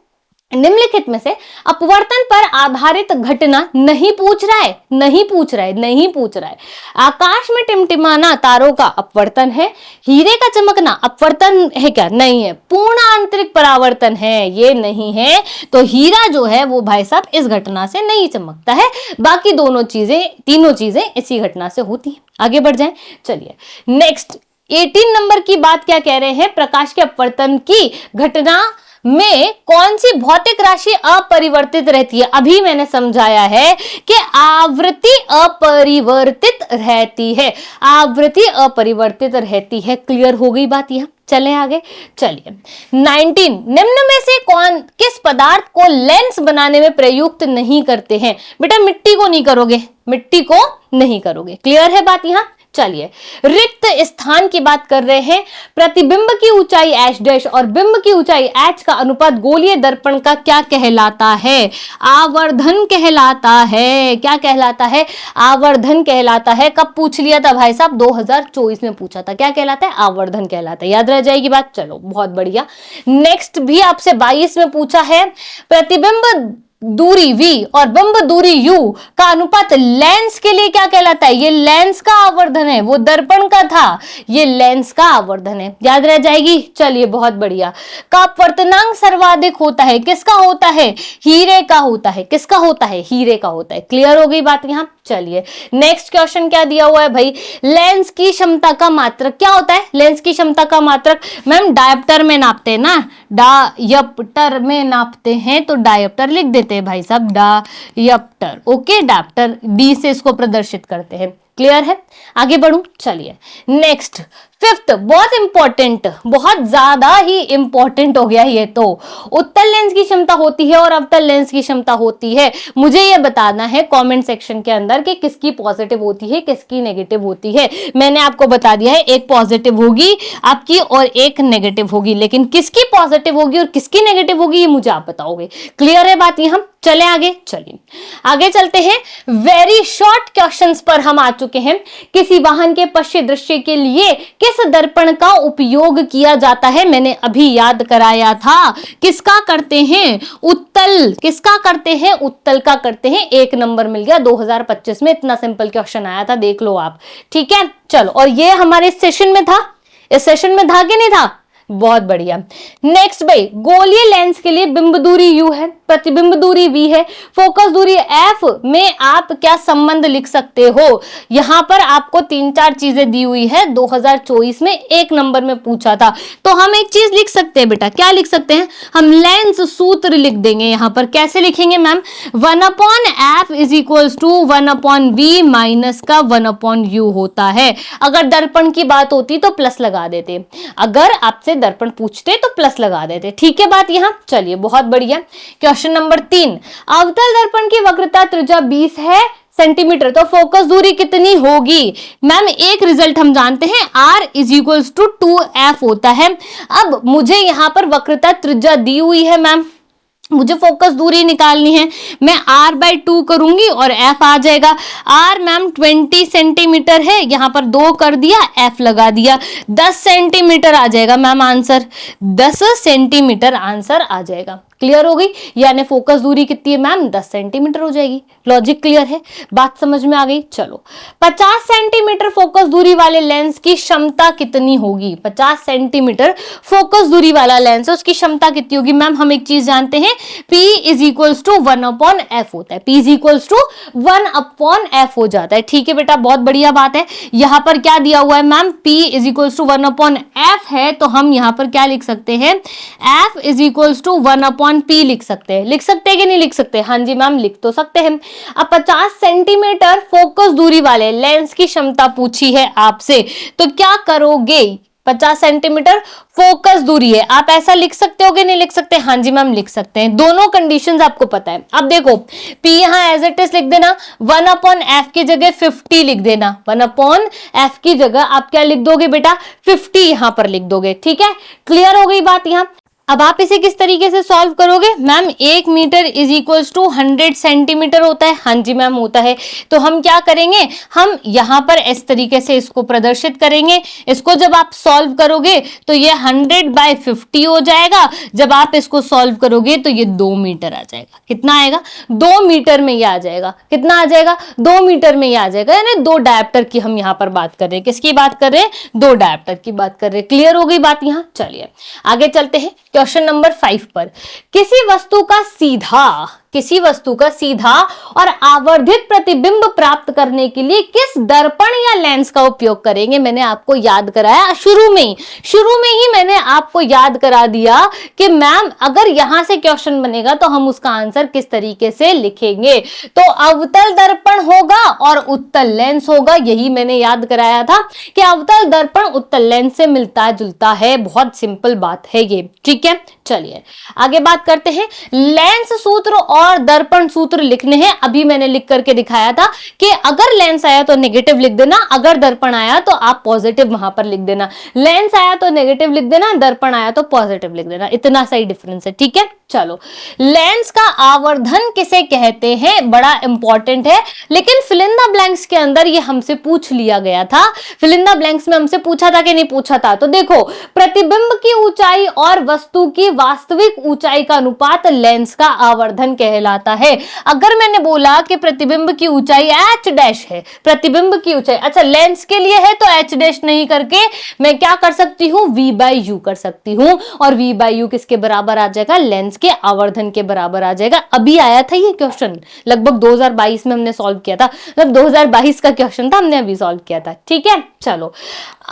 निम्नलिखित में से अपवर्तन पर आधारित घटना नहीं पूछ रहा है, नहीं पूछ रहा है, नहीं पूछ रहा है। आकाश में टिमटिमाना तारों का अपवर्तन है। हीरे का चमकना अपवर्तन है क्या? नहीं है। पूर्ण आंतरिक परावर्तन है, ये नहीं है। तो हीरा जो है वो भाई साहब इस घटना से नहीं चमकता है, बाकी दोनों चीजें, तीनों चीजें इसी घटना से होती हैं। आगे बढ़ जाएं, चलिए नेक्स्ट 18 नंबर की बात क्या कह रहे हैं? प्रकाश के अपवर्तन की घटना में कौन सी भौतिक राशि अपरिवर्तित रहती है? अभी मैंने समझाया है कि आवृत्ति अपरिवर्तित रहती है, आवृत्ति अपरिवर्तित रहती है। क्लियर हो गई बात यहां? चलें आगे, चलिए 19, निम्न में से कौन किस पदार्थ को लेंस बनाने में प्रयुक्त नहीं करते हैं? बेटा मिट्टी को नहीं करोगे, मिट्टी को नहीं करोगे। क्लियर है बात यहां? चलिए रिक्त स्थान की बात कर रहे हैं। प्रतिबिंब की ऊंचाई h डैश और बिंब की ऊंचाई h का अनुपात गोलीय दर्पण का क्या कहलाता है? आवर्धन कहलाता है। क्या कहलाता है? आवर्धन कहलाता है। कब पूछ लिया था भाई साहब? 2024 में पूछा था। क्या कहलाता है? आवर्धन कहलाता है। याद रह जाएगी बात? चलो बहुत बढ़िया। नेक्स्ट भी आपसे 22 में पूछा है, प्रतिबिंब दूरी v और बिंब दूरी u का अनुपात लेंस के लिए क्या कहलाता है? ये लेंस का आवर्धन है, वो दर्पण का था, ये लेंस का आवर्धन है। याद रह जाएगी? चलिए बहुत बढ़िया। का अपवर्तनांक सर्वाधिक होता है, किसका होता है? हीरे का होता है। किसका होता है? हीरे का होता है। क्लियर हो गई बात यहां? चलिए नेक्स्ट क्वेश्चन क्या दिया हुआ है भाई? लेंस की क्षमता का मात्रक क्या होता है? लेंस की क्षमता का मात्रक मैम डायप्टर में नापते हैं ना, डायप्टर में नापते हैं, तो डायप्टर लिख देते हैं भाई साहब, डायप्टर। ओके, डायप्टर डी से इसको प्रदर्शित करते हैं। क्लियर है? आगे बढ़ूं, चलिए नेक्स्ट 5th, बहुत इंपॉर्टेंट, बहुत ज्यादा ही इंपॉर्टेंट हो गया ये तो। उत्तल लेंस की क्षमता होती है और अवतल लेंस की क्षमता होती है। मुझे ये बताना है कमेंट सेक्शन के अंदर कि किसकी पॉजिटिव होती है, किसकी नेगेटिव होती है। मैंने आपको बता दिया है, एक पॉजिटिव होगी आपकी और एक नेगेटिव होगी, लेकिन किसकी पॉजिटिव होगी और किसकी नेगेटिव होगी ये मुझे आप बताओगे। क्लियर है बात? यहां चले आगे, चलिए आगे चलते हैं। वेरी शॉर्ट क्वेश्चंस पर हम आ चुके हैं। किसी वाहन के पश्चिम दृश्य के लिए किस दर्पण का उपयोग किया जाता है? मैंने अभी याद कराया था। किसका करते हैं? उत्तल। किसका करते हैं? उत्तल का करते हैं। 1 नंबर मिल गया 2025 में। इतना सिंपल क्वेश्चन आया था, देख लो आप। ठीक है, चलो, और ये हमारे सेशन में था, इस सेशन में था कि नहीं था? बहुत बढ़िया। नेक्स्ट भाई, गोलीय लेंस के लिए बिंब दूरी u है, प्रतिबिंब दूरी v है, फोकस दूरी f में आप क्या संबंध लिख सकते हो? यहां पर आपको 3-4 चीजें दी हुई है, 2024 में 1 नंबर में पूछा था। तो हम एक चीज लिख सकते हैं बेटा, क्या लिख सकते हैं? हम लेंस सूत्र लिख देंगे। यहां पर कैसे लिखेंगे ma'am? 1/f is equals to 1/v minus का 1/u होता है। अगर दर्पण की बात होती तो प्लस लगा देते, अगर आपसे दर्पण पूछते तो प्लस लगा देते। ठीक है बात यहां? चलिए बहुत बढ़िया। क्वेश्चन नंबर 3, अवतल दर्पण की वक्रता त्रिज्या 20 है सेंटीमीटर, तो फोकस दूरी कितनी होगी? मैम एक रिजल्ट हम जानते हैं, r is equals to 2f होता है। अब मुझे यहां पर वक्रता त्रिज्या दी हुई है मैम, मुझे फोकस दूरी निकालनी है। मैं r/2 करूंगी और f आ जाएगा। r मैम 20 सेंटीमीटर है, यहां पर 2 कर दिया, f लगा दिया, 10 सेंटीमीटर आ जाएगा मैम आंसर। 10 सेंटीमीटर आंसर आ जाएगा। क्लियर हो गई? यानी फोकस दूरी कितनी है मैम? 10 सेंटीमीटर हो जाएगी। लॉजिक क्लियर है? बात समझ में आ गई? चलो, 50 सेंटीमीटर फोकस दूरी वाले लेंस की क्षमता कितनी होगी? 50 सेंटीमीटर फोकस दूरी वाला लेंस है, उसकी क्षमता कितनी होगी? मैम हम एक चीज जानते हैं, P is equals to 1/f होता है। P is equals to 1/f हो जाता है। ठीक है बेटा, बहुत बढ़िया बात है। यहां पर क्या दिया हुआ है ma'am? P is equals to 1/f है, तो हम यहां पर क्या लिख सकते हैं? F is equals to 1/p लिख सकते हैं। लिख सकते हैं कि नहीं लिख सकते? हाँ जी मैम, लिख तो सकते हैं। अब 50 सेंटीमीटर फोकस दूरी वाले लेंस की क्षमता पूछी है आपसे, तो क्या करोगे? 50 सेंटीमीटर फोकस दूरी है, आप ऐसा लिख सकते हो कि नहीं लिख सकते? हाँ जी मैम, लिख सकते हैं। दोनों कंडीशंस आपको पता है। अब देखो, P यहां एज इट इज लिख देना, 1/f की जगह 50 लिख देना। 1/f की जगह आप क्या लिख दोगे बेटा? 50 यहां पर लिख दोगे। ठीक है, क्लियर हो गई बात यहां? अब आप इसे किस तरीके से सॉल्व करोगे ma'am? 1 metre is equals to 100 centimetre होता है। हाँ जी मैम होता है। तो हम क्या करेंगे, हम यहाँ पर इस तरीके से इसको प्रदर्शित करेंगे। इसको जब आप सॉल्व करोगे तो ये 100/50 हो जाएगा। जब आप इसको सॉल्व करोगे तो ये 2 मीटर आ जाएगा। कितना आएगा? 2 मीटर में ये आ जाएगा। कितना आ जाएगा? 2 मीटर में ये आ जाएगा। यानी 2 डायप्टर की हम यहाँ पर बात कर रहे हैं। किसकी बात कर रहे हैं? 2 डायप्टर की बात कर रहे हैं। क्लियर हो गई बात यहाँ? चलिए आगे चलते हैं क्वेश्चन नंबर 5 पर। किसी वस्तु का सीधा और आवर्धित प्रतिबिंब प्राप्त करने के लिए किस दर्पण या लेंस का उपयोग करेंगे? मैंने आपको याद कराया शुरू में ही मैंने आपको याद करा दिया कि मैम अगर यहां से क्वेश्चन बनेगा तो हम उसका आंसर किस तरीके से लिखेंगे। तो अवतल दर्पण होगा और उत्तल लेंस होगा। यही मैंने याद कराया था कि अवतल दर्पण उत्तल लेंस से मिलता जुलता है। बहुत सिंपल बात है ये, ठीक है। चलिए आगे बात करते हैं। लेंस सूत्र और दर्पण सूत्र लिखने हैं। अभी मैंने लिख करके दिखाया था कि अगर लेंस आया तो नेगेटिव लिख देना, अगर दर्पण आया तो आप पॉजिटिव वहां पर लिख देना। लेंस आया तो नेगेटिव लिख देना, दर्पण आया तो पॉजिटिव लिख देना। इतना सही डिफरेंस है, ठीक है। चलो, लेंस का आवर्धन किसे कहते हैं? बड़ा इंपॉर्टेंट है, लेकिन फिल इन द ब्लैंक्स के अंदर ये हमसे पूछ लिया गया था। फिल इन द ब्लैंक्स में हमसे पूछा था कि नहीं पूछा था? तो देखो, प्रतिबिंब की ऊंचाई और वस्तु की वास्तविक ऊंचाई का अनुपात लेंस का आवर्धन कहलाता है। अगर मैंने बोला कि प्रतिबिंब की ऊंचाई h डैश है, प्रतिबिंब की ऊंचाई, अच्छा लेंस के लिए है तो h डैश नहीं करके मैं क्या कर सकती हूं? v/u कर सकती हूं। और v/u किसके बराबर आ जाएगा? लेंस के आवर्धन के बराबर आ जाएगा। अभी आया था ये क्वेश्चन, लगभग 2022 में हमने सॉल्व किया था। मतलब 2022 का क्वेश्चन था, हमने अभी सॉल्व किया था, ठीक है। चलो,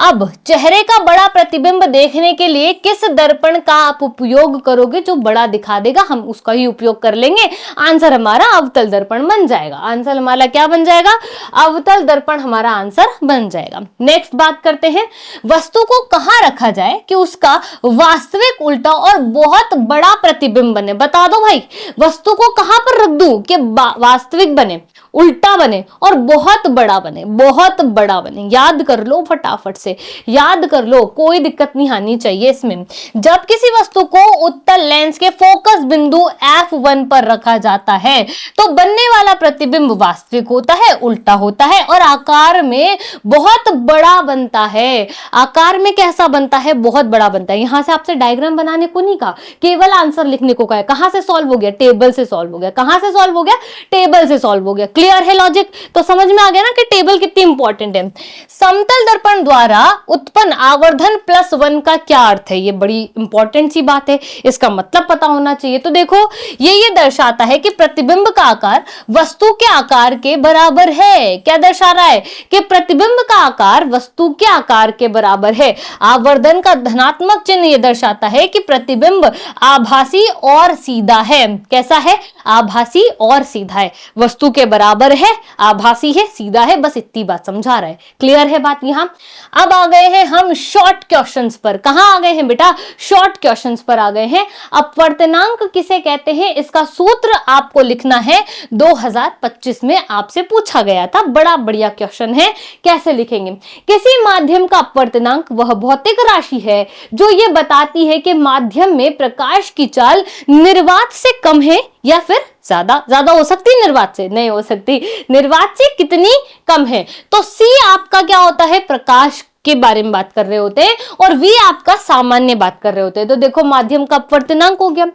अब चेहरे का बड़ा प्रतिबिंब देखने के लिए किस दर्पण का आप उपयोग करोगे? जो बड़ा दिखा देगा हम उसका ही उपयोग कर लेंगे। आंसर हमारा अवतल दर्पण बन जाएगा। आंसर हमारा क्या बन जाएगा? अवतल दर्पण हमारा आंसर बन जाएगा। नेक्स्ट बात करते हैं, वस्तु को कहां रखा जाए कि उसका वास्तविक उल्टा और बहुत बड़ा प्रतिबिंब बने? बता दो भाई, वस्तु को कहां पर रख दूं कि वास्तविक बने, उल्टा बने और बहुत बड़ा बने? बहुत बड़ा बने। याद कर लो, फटाफट से याद कर लो, कोई दिक्कत नहीं आनी चाहिए इसमें। जब किसी वस्तु को उत्तल लेंस के फोकस बिंदु f1 पर रखा जाता है तो बनने वाला प्रतिबिंब वास्तविक होता है, उल्टा होता है और आकार में बहुत बड़ा बनता है। आकार में कैसा बनता है? बहुत बड़ा बनता है। यहां से आपसे डायग्राम बनाने को नहीं कहा, केवल आंसर लिखने को कहा। कहां से सॉल्व हो गया? टेबल से सॉल्व हो गया। कहां से सॉल्व हो गया? टेबल से सॉल्व हो गया। क्लियर है लॉजिक? तो समझ में आ गया ना कि टेबल कितनी इंपॉर्टेंट है। समतल दर्पण द्वारा उत्पन्न आवर्धन +1 का क्या अर्थ है? ये बड़ी इंपॉर्टेंट सी बात है, इसका मतलब पता होना चाहिए। तो देखो, ये दर्शाता है कि प्रतिबिंब का आकार वस्तु के आकार के बराबर है। क्या दर्शा रहा है? कि प्रतिबिंब का आकार वस्तु के आकार के बराबर है। आवर्धन का धनात्मक चिन्ह यह दर्शाता है कि प्रतिबिंब आभासी और सीधा है। कैसा है? आभासी और सीधा है। वस्तु के बराबर है, आभासी है, सीधा है। बस इतनी बात समझा रहा है। क्लियर है बात यहां? अब आ गए हैं हम शॉर्ट क्वेश्चंस पर। कहां आ गए हैं बेटा? शॉर्ट क्वेश्चंस पर आ गए हैं। अपवर्तनांक किसे कहते हैं? इसका सूत्र आपको लिखना है। 2025 में आपसे पूछा गया था, बड़ा बढ़िया क्वेश्चन है। कैसे लिखेंगे? किसी माध्यम का अपवर्तनांक वह भौतिक राशि है जो ये बताती है कि माध्यम में प्रकाश की चाल निर्वात से कम है या फिर ज्यादा हो सकती, निर्वात से नहीं हो सकती। निर्वात से कितनी कम है? तो सी आपका क्या होता है? प्रकाश के बारे में बात कर रहे होते हैं और वी आपका सामान्य बात कर रहे होते हैं। तो देखो, माध्यम का अपवर्तनांक हो गया।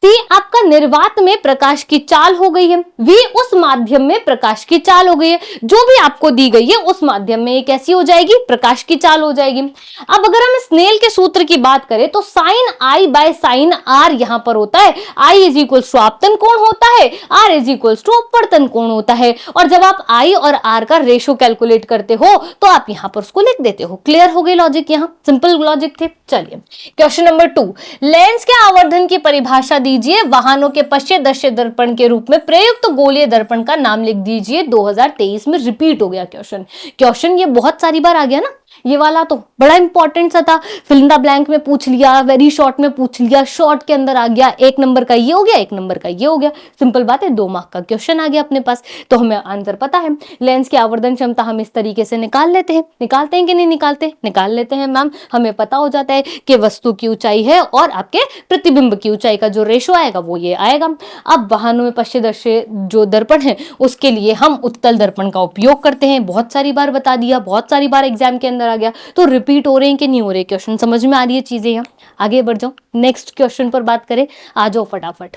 सी आपका निर्वात में प्रकाश की चाल हो गई है, वी उस माध्यम में प्रकाश की चाल हो गई है। जो भी आपको दी गई है उस माध्यम में ये कैसी हो जाएगी? प्रकाश की चाल हो जाएगी। अब अगर हम स्नेल के सूत्र की बात करें तो sine I by sine R यहां पर होता है। आई इज इक्वल्स टू आपतन कोण होता है, आर इज इक्वल्स टू अपवर्तन कोण होता है। और जब आप आई और आर का रेशो कैलकुलेट करते हो तो आप यहां पर उसको लिख देते हो। क्लियर हो गई लॉजिक? यहां सिंपल लॉजिक थे। चलिए क्वेश्चन नंबर 2, लेंस के आवर्धन की परिभाषा दीजिए। वाहनों के पश्चिम दृश्य दर्पण के रूप में प्रयुक्त गोलीय दर्पण का नाम लिख दीजिए। 2023 में रिपीट हो गया क्वेश्चन। ये बहुत सारी बार आ गया ना, ये वाला तो बड़ा इंपॉर्टेंट सा था, फिल इन द ब्लैंक में पूछ लिया, वेरी शॉर्ट में पूछ लिया, शॉर्ट के अंदर आ गया, 1 नंबर का ये हो गया, 1 नंबर का ये हो गया, सिंपल बात है, 2 मार्क का क्वेश्चन आ गया अपने पास। तो हमें आंसर पता है। लेंस की आवर्धन क्षमता हम इस तरीके से निकाल लेते हैं, निकालते हैं कि नहीं निकालते, निकाल लेते हैं मैम। हमें पता हो जाता है कि वस्तु की ऊंचाई है और आपके प्रतिबिंब की ऊंचाई का जो रेशो आएगा वो ये आएगा। अब वाहनों में पश्चिमदर्शी जो दर्पण है उसके लिए हम उत्तल दर्पण का उपयोग करते हैं, बहुत सारी बार बता दिया, बहुत सारी बार एग्जाम के अंदर आ गया, तो रिपीट हो रहे हैं कि नहीं हो रहे क्वेश्चन, समझ में आ रही है चीजें। यहाँ आगे बढ़ जाओ, नेक्स्ट क्वेश्चन पर बात करें, आ जाओ फटाफट।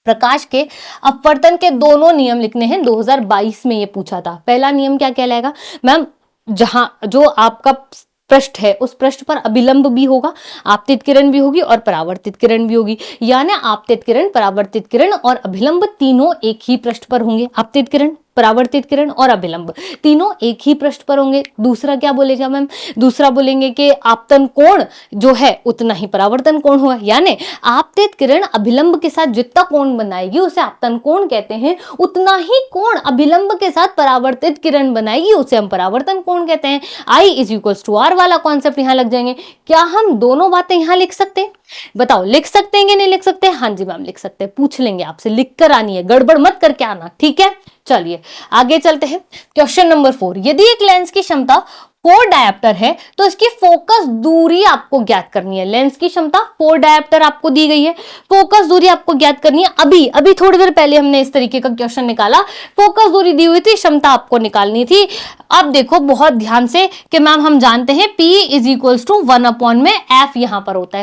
प्रकाश के अपवर्तन के दोनों नियम लिखने हैं, 2022 में ये पूछा था। पहला नियम क्या कहलाएगा मैम, जहां जो आपका पृष्ठ है उस पृष्ठ पर अभिलंब भी होगा, आपतित किरण भी होगी और परावर्तित किरण भी होगी, यानी आपतित किरण, परावर्तित किरण और अभिलंब तीनों एक ही पृष्ठ पर होंगे। आपतित किरण, परावर्तित किरण और अभिलंब तीनों एक ही पृष्ठ पर होंगे। दूसरा क्या बोलेगा मैम, दूसरा बोलेंगे कि आपतन कोण जो है उतना ही परावर्तन कोण होगा, यानी आपतित किरण अभिलंब के साथ जितना कोण बनाएगी उसे आपतन कोण कहते हैं, उतना ही कोण अभिलंब के साथ परावर्तित किरण बनाएगी उसे हम परावर्तन कोण कहते हैं। I = R वाला कॉन्सेप्ट यहां लग जाएंगे। क्या हम दोनों बातें यहां लिख सकते हैं, बताओ लिख सकते हैं कि नहीं लिख सकते? हाँ जी मैम लिख सकते हैं, पूछ लेंगे आपसे, लिख कर आनी है, गड़बड़ मत करके आना, ठीक है। चलिए आगे चलते हैं, क्वेश्चन नंबर 4। यदि एक लेंस की क्षमता 4 डायोप्टर है तो इसकी फोकस दूरी आपको ज्ञात करनी है। लेंस की क्षमता 4 डायोप्टर आपको दी गई है, फोकस दूरी आपको ज्ञात करनी है। अभी अभी थोड़ी देर पहले हमने इस तरीके का क्वेश्चन निकाला, फोकस दूरी दी हुई थी, क्षमता आपको निकालनी थी। अब देखो बहुत ध्यान से कि मैम हम जानते हैं P = 1/f यहां पर होता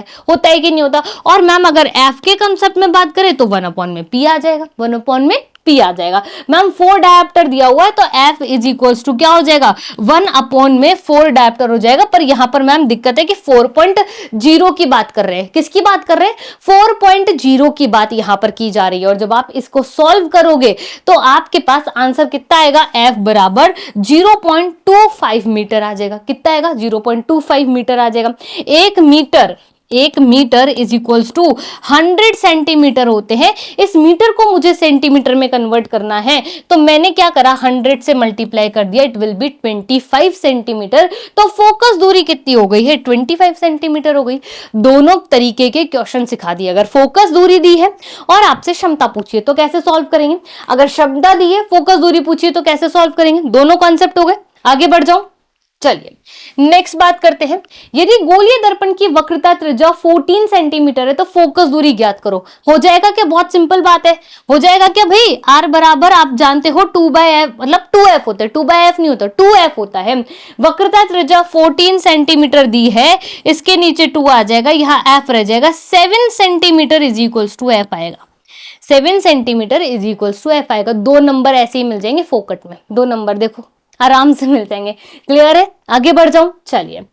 है कि नहीं होता? और मैम अगर f के कंसेप्ट में बात करें तो 1/p आ जाएगा, 1/p आ जाएगा। मैम 4 डायोप्टर दिया हुआ है तो f = क्या हो जाएगा, 1/4 डायोप्टर हो जाएगा। पर यहां पर मैम दिक्कत है कि 4.0 की बात कर रहे हैं, किसकी बात कर रहे हैं, 4.0 की बात यहां पर की जा रही है। और जब आप इसको सॉल्व करोगे तो आपके पास आंसर कितना आएगा, f बराबर 0.25 मीटर आ जाएगा। कितना आएगा, 0.25 मीटर आ जाएगा। 1 मीटर = 100 सेंटीमीटर होते हैं। इस मीटर को मुझे सेंटीमीटर में कन्वर्ट करना है तो मैंने क्या करा, 100 से मल्टीप्लाई कर दिया, इट विल बी 25 सेंटीमीटर। तो फोकस दूरी कितनी हो गई है, 25 सेंटीमीटर हो गई। दोनों तरीके के क्वेश्चन सिखा दिए। अगर फोकस दूरी दी है और आपसे क्षमता पूछिए तो कैसे सॉल्व करेंगे, अगर क्षमता दी है फोकस दूरी पूछिए तो कैसे सॉल्व करेंगे, दोनों कॉन्सेप्ट हो गए। आगे बढ़ जाओ, चलिए नेक्स्ट बात करते हैं। यदि गोलीय दर्पण की वक्रता त्रिज्या 14 सेंटीमीटर है तो फोकस दूरी ज्ञात करो। हो जाएगा क्या, बहुत सिंपल बात है, हो जाएगा क्या भाई, R बराबर आप जानते हो 2/f, मतलब 2f होता है, 2/f नहीं होता, 2f होता है। वक्रता त्रिज्या 14 सेंटीमीटर दी है, इसके नीचे 2 आ जाएगा, यहाँ f रह जाएगा, 7 सेंटीमीटर = f आएगा। 7 सेंटीमीटर = f आएगा। 2 नंबर ऐसे ही मिल जाएंगे फोकट में, 2 नंबर देखो आराम से मिल जाएंगे। क्लियर है, आगे बढ़ जाऊं, चलिए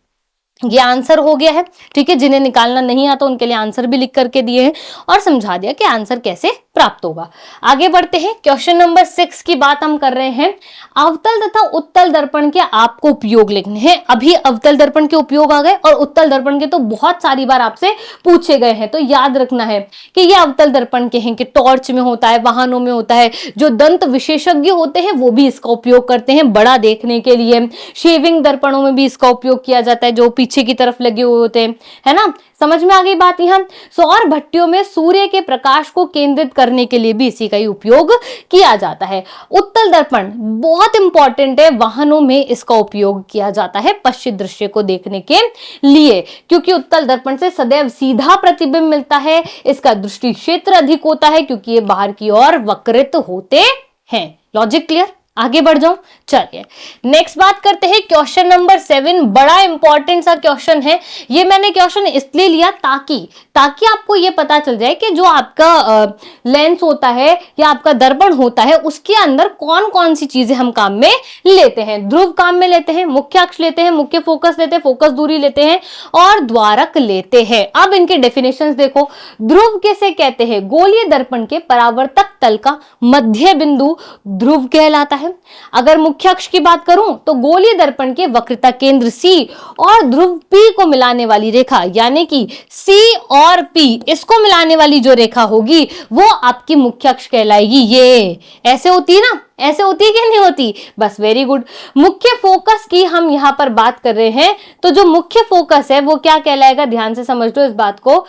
ये आंसर हो गया है, ठीक है। जिन्हें निकालना नहीं आता उनके लिए आंसर भी लिख करके दिए हैं और समझा दिया कि आंसर कैसे प्राप्त होगा। आगे बढ़ते हैं, क्वेश्चन नंबर 6 की बात हम कर रहे हैं। अवतल तथा उत्तल दर्पण के आपको उपयोग लिखने हैं। अभी अवतल दर्पण के उपयोग आ गए और उत्तल दर्पण के तो बहुत सारी बार आपसे पूछे गए हैं, तो याद रखना है कि ये अवतल दर्पण के हैं कि टॉर्च में होता है, वाहनों में होता है, जो दंत विशेषज्ञ होते हैं वो भी इसका उपयोग करते हैं बड़ा देखने के लिए। शेविंग दर्पणों में भी इसका उपयोग किया जाता है, जो पीछे की तरफ लगे हुए होते हैं, है ना, समझ में आ गई बात। यहाँ सौर भट्टियों में सूर्य के प्रकाश को केंद्रित करने के लिए भी इसी का ही उपयोग किया जाता है। उत्तल दर्पण बहुत इंपॉर्टेंट है, वाहनों में इसका उपयोग किया जाता है पश्चिम दृश्य को देखने के लिए, क्योंकि उत्तल दर्पण से सदैव सीधा प्रतिबिंब मिलता है। इसका दृष्टि क्षेत्र अधिक होता है क्योंकि ये बाहर की ओर वक्रित होते हैं। लॉजिक क्लियर, आगे बढ़ जाऊं, चलिए नेक्स्ट बात करते हैं। क्वेश्चन नंबर 7 बड़ा इंपॉर्टेंट सा क्वेश्चन है। ये मैंने क्वेश्चन इसलिए लिया ताकि आपको ये पता चल जाए कि जो आपका लेंस होता है या आपका दर्पण होता है उसके अंदर कौन कौन सी चीजें हम काम में लेते हैं। ध्रुव काम में लेते हैं, मुख्य अक्ष लेते हैं, मुख्य फोकस लेते हैं, फोकस दूरी लेते हैं और द्वारक लेते हैं। अब इनके डेफिनेशंस देखो। ध्रुव किसे कहते हैं, गोलीय दर्पण के परावर्तक तल का मध्य बिंदु ध्रुव कहलाता है। अगर मुख्य अक्ष की बात करूं तो गोलीय दर्पण के वक्रता केंद्र C और ध्रुव P को मिलाने वाली रेखा, यानी कि C और P इसको मिलाने वाली जो रेखा होगी वो आपकी मुख्य अक्ष कहलाएगी। ये ऐसे होती है ना, ऐसे होती है कि नहीं होती? बस वेरी गुड। मुख्य फोकस की हम यहाँ पर बात कर रहे हैं, तो जो मुख्य फोकस है वो क्या कहलाएगा? ध्यान से समझ लो इस बात को।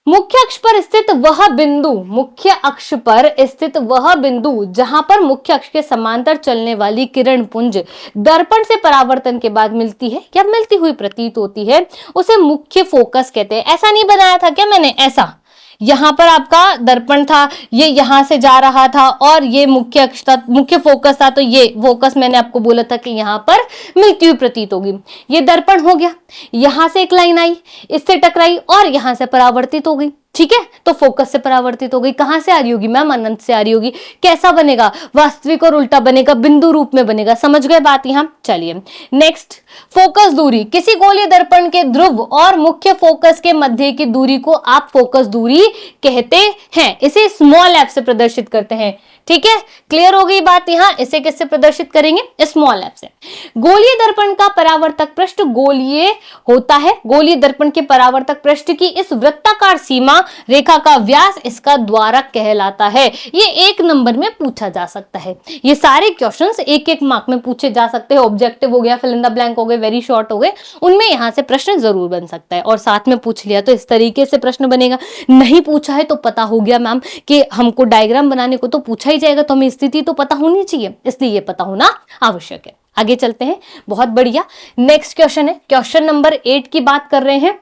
मुख्य अक्ष पर स्थित वह बिंदु, मुख्य अक्ष पर स्थित वह बिंदु जहां पर मुख्य अक्ष के समांतर चलने वाली किरण पुंज दर्पण से परावर्तन के बाद मिलती है या मिलती हुई प्रतीत होती है, उसे मुख्य फोकस कहते हैं। ऐसा नहीं बनाया था क्या मैंने? ऐसा यहां पर आपका दर्पण था, ये यहां से जा रहा था और ये मुख्य अक्ष था, मुख्य फोकस था, तो ये फोकस मैंने आपको बोला था कि यहां पर मिलती हुई प्रतीत होगी। ये दर्पण हो गया, यहां से एक लाइन आई, इससे टकराई और यहां से परावर्तित हो गई। ठीक है, तो फोकस से परावर्तित हो गई। कहां से आ रही होगी मैम? अनंत से आ रही होगी। कैसा बनेगा? वास्तविक और उल्टा बनेगा, बिंदु रूप में बनेगा। समझ गए बात यहां? चलिए नेक्स्ट, फोकस दूरी। किसी गोलीय दर्पण के ध्रुव और मुख्य फोकस के मध्य की दूरी को आप फोकस दूरी कहते हैं। इसे स्मॉल एफ से प्रदर्शित करते हैं। ठीक है, क्लियर हो गई बात यहां? इसे किससे प्रदर्शित करेंगे? स्मॉल एफ से। गोलीय दर्पण का परावर्तक पृष्ठ गोलीय होता है। गोलीय दर्पण के परावर्तक पृष्ठ की इस वृत्ताकार सीमा रेखा का व्यास इसका द्वारक कहलाता है। ये 1 नंबर में पूछा जा सकता है। ये सारे क्वेश्चंस 1-1 मार्क में पूछे जा सकते हैं। ऑब्जेक्टिव हो गया, फिल इन द ब्लैंक हो गए, वेरी शॉर्ट हो गए, उनमें यहां से प्रश्न जरूर बन सकता है। और साथ में पूछ लिया तो इस तरीके से प्रश्न बनेगा। नहीं पूछा है तो पता हो गया मैम कि हमको डायग्राम बनाने को तो पूछा ही जाएगा, तो हमें स्थिति तो पता होनी चाहिए, इसलिए ये पता होना आवश्यक है। आगे चलते हैं। बहुत बढ़िया। नेक्स्ट क्वेश्चन है, क्वेश्चन नंबर 8 की बात कर रहे हैं।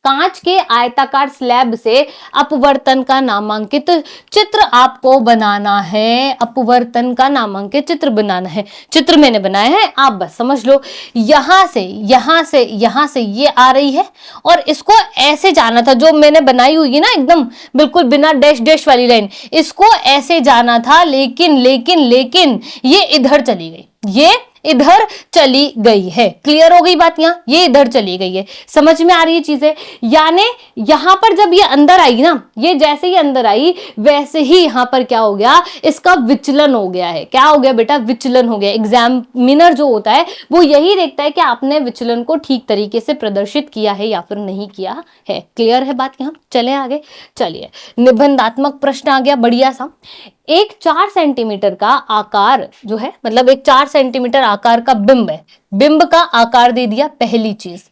कांच के आयताकार स्लैब से अपवर्तन का नामांकित चित्र आपको बनाना है। अपवर्तन का नामांकित चित्र बनाना है। चित्र मैंने बनाया है, आप बस समझ लो। यहां से यहां से यहां से ये आ रही है और इसको ऐसे जाना था, जो मैंने बनाई हुई है ना एकदम बिल्कुल बिना डैश डैश वाली लाइन, इसको ऐसे जाना था, लेकिन लेकिन लेकिन ये इधर चली गई, ये इधर चली गई है। क्लियर हो गई बात यहां? ये इधर चली गई है। समझ में आ रही है चीजें? यानी यहां पर जब ये अंदर आई ना, ये जैसे ही अंदर आई वैसे ही यहां पर क्या हो गया? इसका विचलन हो गया है। क्या हो गया बेटा? विचलन हो गया। एग्जामिनर जो होता है वो यही देखता है कि आपने विचलन को ठीक तरीके से प्रदर्शित किया है या फिर नहीं किया है। क्लियर है बात यहां? चले आगे। चलिए, निबंधात्मक प्रश्न आ गया बढ़िया सा। एक 4 सेंटीमीटर का आकार जो है, मतलब एक 4 सेंटीमीटर आकार का बिंब है, बिंब का आकार दे दिया पहली चीज।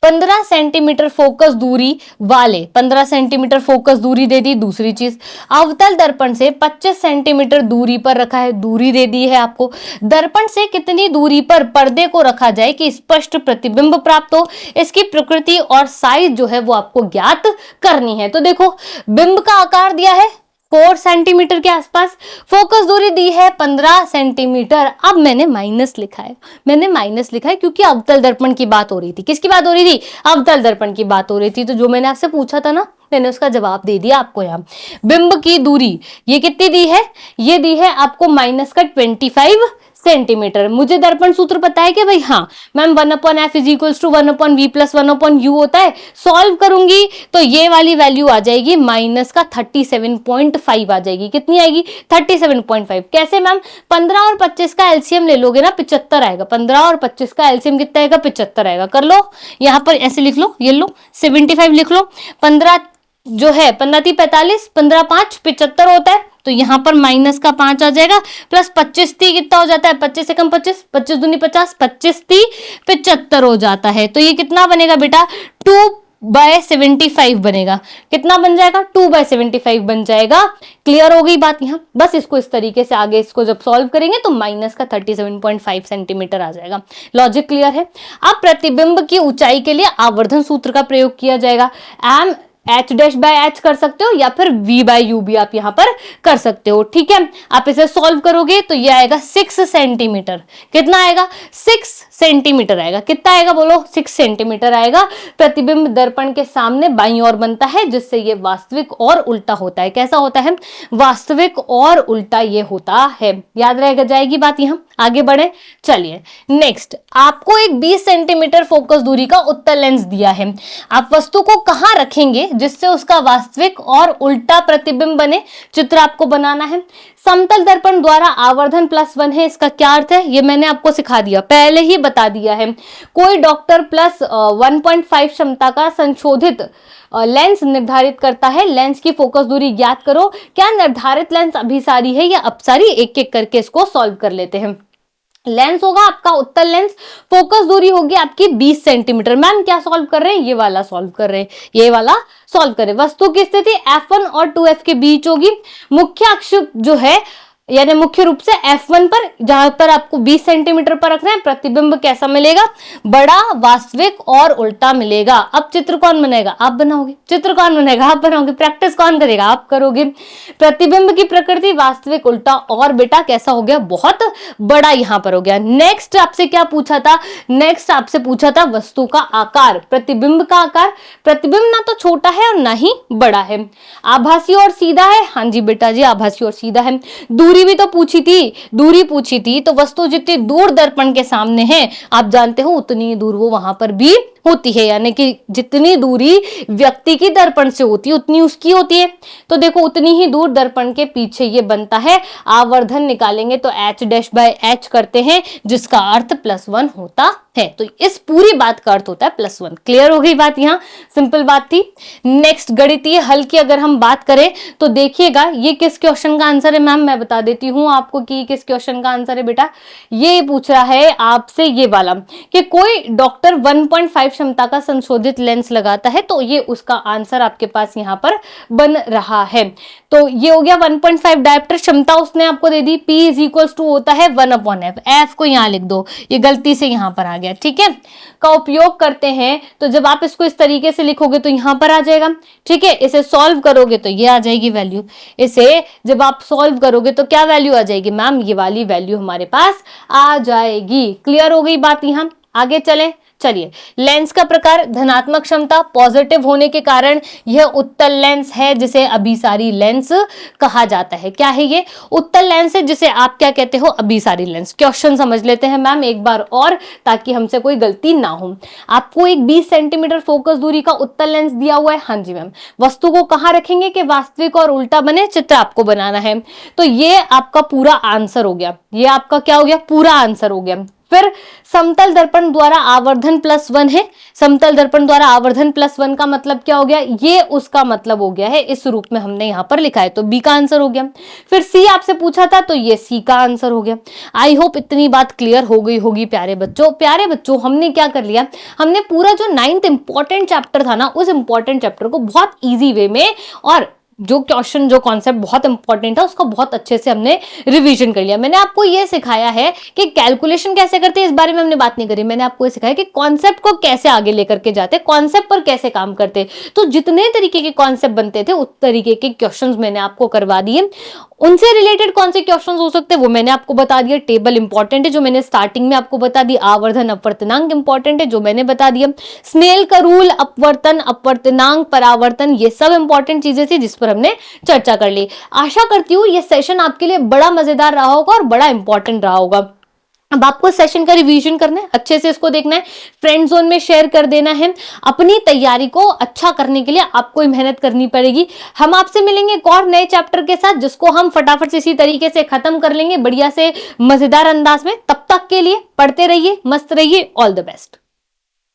15 सेंटीमीटर फोकस दूरी वाले, 15 सेंटीमीटर फोकस दूरी दे दी दूसरी चीज। अवतल दर्पण से 25 सेंटीमीटर दूरी पर रखा है, दूरी दे दी है आपको। दर्पण से कितनी दूरी पर पर्दे को रखा जाए कि स्पष्ट प्रतिबिंब प्राप्त हो, इसकी प्रकृति और साइज जो है वो आपको ज्ञात करनी है। तो देखो, बिंब का आकार दिया है 4 सेंटीमीटर के आसपास, फोकस दूरी दी है 15 सेंटीमीटर। अब मैंने माइनस लिखा है, मैंने माइनस लिखा है क्योंकि अवतल दर्पण की बात हो रही थी। किसकी बात हो रही थी? अवतल दर्पण की बात हो रही थी। तो जो मैंने आपसे पूछा था ना, मैंने उसका जवाब दे दिया आपको। यहाँ बिंब की दूरी ये कितनी दी है? ये दी है आपको माइनस का 25 सेंटीमीटर। मुझे दर्पण सूत्र पता है कि भाई, हाँ ma'am 1/f is equal to 1/v plus 1/u होता है। सॉल्व करूंगी तो ये वाली वैल्यू आ जाएगी माइनस का 37.5 आ जाएगी। कितनी आएगी? 37.5। कैसे मैम? 15 और 25 का एलसीएम ले लोगे ना, 75 आएगा। 15 और 25 का एलसीएम कितना आएगा? 75 आएगा। कर लो, यहाँ पर ऐसे लिख लो, ये लो 75 लिख लो। 15 जो है 15 45, 15 5 75 होता है, तो यहां पर माइनस का 5 आ जाएगा, प्लस 25 ती कितना हो जाता है? 25 से कम 25, 25 दूनी 50, 25 ती 75 हो जाता है। तो ये कितना बनेगा बेटा? 2/75 बनेगा। कितना बन जाएगा? 2/75 बन जाएगा। क्लियर हो गई बात यहां? बस इसको इस तरीके से आगे इसको जब सॉल्व करेंगे तो माइनस का 37.5 सेंटीमीटर आ जाएगा। लॉजिक क्लियर है? अब प्रतिबिंब की ऊंचाई के लिए आवर्धन सूत्र का प्रयोग किया जाएगा। M h dash by h कर सकते हो या फिर v बाय u भी आप यहां पर कर सकते हो। ठीक है, आप इसे सॉल्व करोगे तो ये आएगा 6 सेंटीमीटर। कितना आएगा? 6 सेंटीमीटर आएगा। कितना आएगा बोलो? 6 सेंटीमीटर आएगा। प्रतिबिंब दर्पण के सामने बाईं ओर बनता है, जिससे ये वास्तविक और उल्टा होता है। कैसा होता है? वास्तविक और उल्टा ये होता है। याद रहेगा जाएगी बात यहां? आगे बढ़े। चलिए नेक्स्ट, आपको एक 20 सेंटीमीटर फोकस दूरी का उत्तल लेंस दिया है। आप वस्तु को कहां रखेंगे जिससे उसका वास्तविक और उल्टा प्रतिबिंब बने, चित्र आपको बनाना है। समतल दर्पण द्वारा आवर्धन +1 है, इसका क्या अर्थ है ये मैंने आपको सिखा दिया, पहले ही बता दिया है। कोई डॉक्टर +1.5 क्षमता का संशोधित लेंस निर्धारित करता है, लेंस की फोकस दूरी ज्ञात करो। क्या निर्धारित लेंस अभिसारी है या अपसारी, एक एक करके इसको सॉल्व कर लेते हैं। लेंस होगा आपका उत्तल लेंस, फोकस दूरी होगी आपकी 20 सेंटीमीटर। मैम क्या सॉल्व कर रहे हैं, ये वाला सॉल्व कर रहे हैं, ये वाला सॉल्व करें। वस्तु की स्थिति F1 और 2F के बीच होगी। मुख्य अक्ष जो है यानी मुख्य रूप से F1 पर, जहां पर आपको 20 सेंटीमीटर पर रखना है, प्रतिबिंब कैसा मिलेगा, बड़ा, वास्तविक और उल्टा मिलेगा। अब चित्र कौन बनाएगा, आप बनाओगे। चित्र कौन बनाएगा, आप बनाओगे। प्रैक्टिस कौन करेगा, आप करोगे। प्रतिबिंब की प्रकृति वास्तविक, उल्टा और बेटा कैसा हो गया, बहुत बड़ा यहां पर हो गया। नेक्स्ट आपसे क्या पूछा था, नेक्स्ट आपसे पूछा था वस्तु का आकार, प्रतिबिंब का आकार। प्रतिबिंब ना तो छोटा है और ना ही बड़ा है, आभासी और सीधा है। हाँ जी बेटा जी, आभासी और सीधा है। दूरी भी तो पूछी थी, दूरी पूछी थी, तो वस्तु जितनी दूर दर्पण के सामने है, आप जानते हो उतनी दूर वो वहां पर भी होती है, यानी कि जितनी दूरी व्यक्ति की दर्पण से होती है उतनी उसकी होती है। तो देखो उतनी ही दूर दर्पण के पीछे ये बनता है। आवर्धन निकालेंगे तो H' करते हैं, जिसका अर्थ +1 होता है। तो इस पूरी बात का अर्थ होता है +1। क्लियर हो गई बात, यहाँ सिंपल बात थी। नेक्स्ट गणितीय हल की अगर हम बात करें तो देखिएगा ये किस क्वेश्चन का आंसर है। मैम मैं बता देती हूँ आपको कि किस क्वेश्चन का आंसर है बेटा। ये पूछ रहा है आपसे ये वाला कि कोई डॉक्टर 1.5 क्षमता का संशोधित लेंस लगाता है, तो ये उसका आंसर आपके पास यहाँ पर बन रहा है। तो ये हो गया 1.5 डायप्टर क्षमता उसने आपको दे दी। P = होता है 1/f। F को यहाँ लिख दो, ये गलती से यहाँ पर आ गया, ठीक है। का उपयोग करते हैं तो जब आप इसको इस तरीके से लिखोगे तो यहाँ पर आ जाएगा, ठीक है। इसे सॉल्व करोगे तो ये आ जाएगी वैल्यू। इसे जब आप सॉल्व करोगे तो क्या वैल्यू आ जाएगी मैम, ये वाली वैल्यू हमारे पास आ जाएगी। क्लियर हो गई बात, यहाँ आगे चले। चलिए, लेंस का प्रकार, धनात्मक क्षमता, पॉजिटिव होने के कारण यह उत्तल लेंस है जिसे अभिसारी लेंस कहा जाता है। क्या है ये, उत्तल लेंस है जिसे आप क्या कहते हो, अभिसारी लेंस। क्वेश्चन समझ लेते हैं मैम एक बार और, ताकि हमसे कोई गलती ना हो। आपको एक 20 सेंटीमीटर फोकस दूरी का उत्तल लेंस दिया हुआ है। हाँ जी मैम, वस्तु को कहां रखेंगे कि वास्तविक और उल्टा बने, चित्र आपको बनाना है। तो ये आपका पूरा आंसर हो गया, ये आपका क्या हो गया, पूरा आंसर हो गया। फिर समतल दर्पण द्वारा आवर्धन +1 है। समतल दर्पण द्वारा आवर्धन +1 का मतलब क्या हो गया, ये उसका मतलब हो गया है, इस रूप में हमने यहां पर लिखा है, तो बी का आंसर हो गया। फिर सी आपसे पूछा था तो ये सी का आंसर हो गया। आई होप इतनी बात क्लियर हो गई होगी प्यारे बच्चों। प्यारे बच्चों, हमने क्या कर लिया, हमने पूरा जो 9th इंपॉर्टेंट चैप्टर था ना, उस इंपॉर्टेंट चैप्टर को बहुत ईजी वे में और जो क्वेश्चन जो कॉन्सेप्ट बहुत इंपॉर्टेंट है उसका बहुत अच्छे से हमने रिवीजन कर लिया। मैंने आपको ये सिखाया है कि कैलकुलेशन कैसे करते हैं, इस बारे में हमने बात नहीं करी। मैंने आपको ये सिखाया कि कॉन्सेप्ट को कैसे आगे लेकर के जाते, कॉन्सेप्ट पर कैसे काम करते। तो जितने तरीके के कॉन्सेप्ट बनते थे उस तरीके के क्वेश्चंस मैंने आपको करवा दिए। उनसे रिलेटेड कौन से क्वेश्चंस हो सकते हैं वो मैंने आपको बता दिया। टेबल इंपॉर्टेंट है जो मैंने स्टार्टिंग में आपको बता दी। आवर्धन अपवर्तनांक इंपॉर्टेंट है जो मैंने बता दिया। स्नेल का रूल, अपवर्तन, अपवर्तनांक, परावर्तन, ये सब इंपॉर्टेंट चीजें थी जिस पर हमने चर्चा कर ली। आशा करती हूँ ये सेशन आपके लिए बड़ा मजेदार रहा होगा और बड़ा इंपॉर्टेंट रहा होगा। अब आपको सेशन का रिवीजन करना है, अच्छे से इसको देखना है, फ्रेंड जोन में शेयर कर देना है। अपनी तैयारी को अच्छा करने के लिए आपको मेहनत करनी पड़ेगी। हम आपसे मिलेंगे एक और नए चैप्टर के साथ जिसको हम फटाफट से इसी तरीके से खत्म कर लेंगे बढ़िया से मजेदार अंदाज में। तब तक के लिए पढ़ते रहिए, मस्त रहिए। All the best.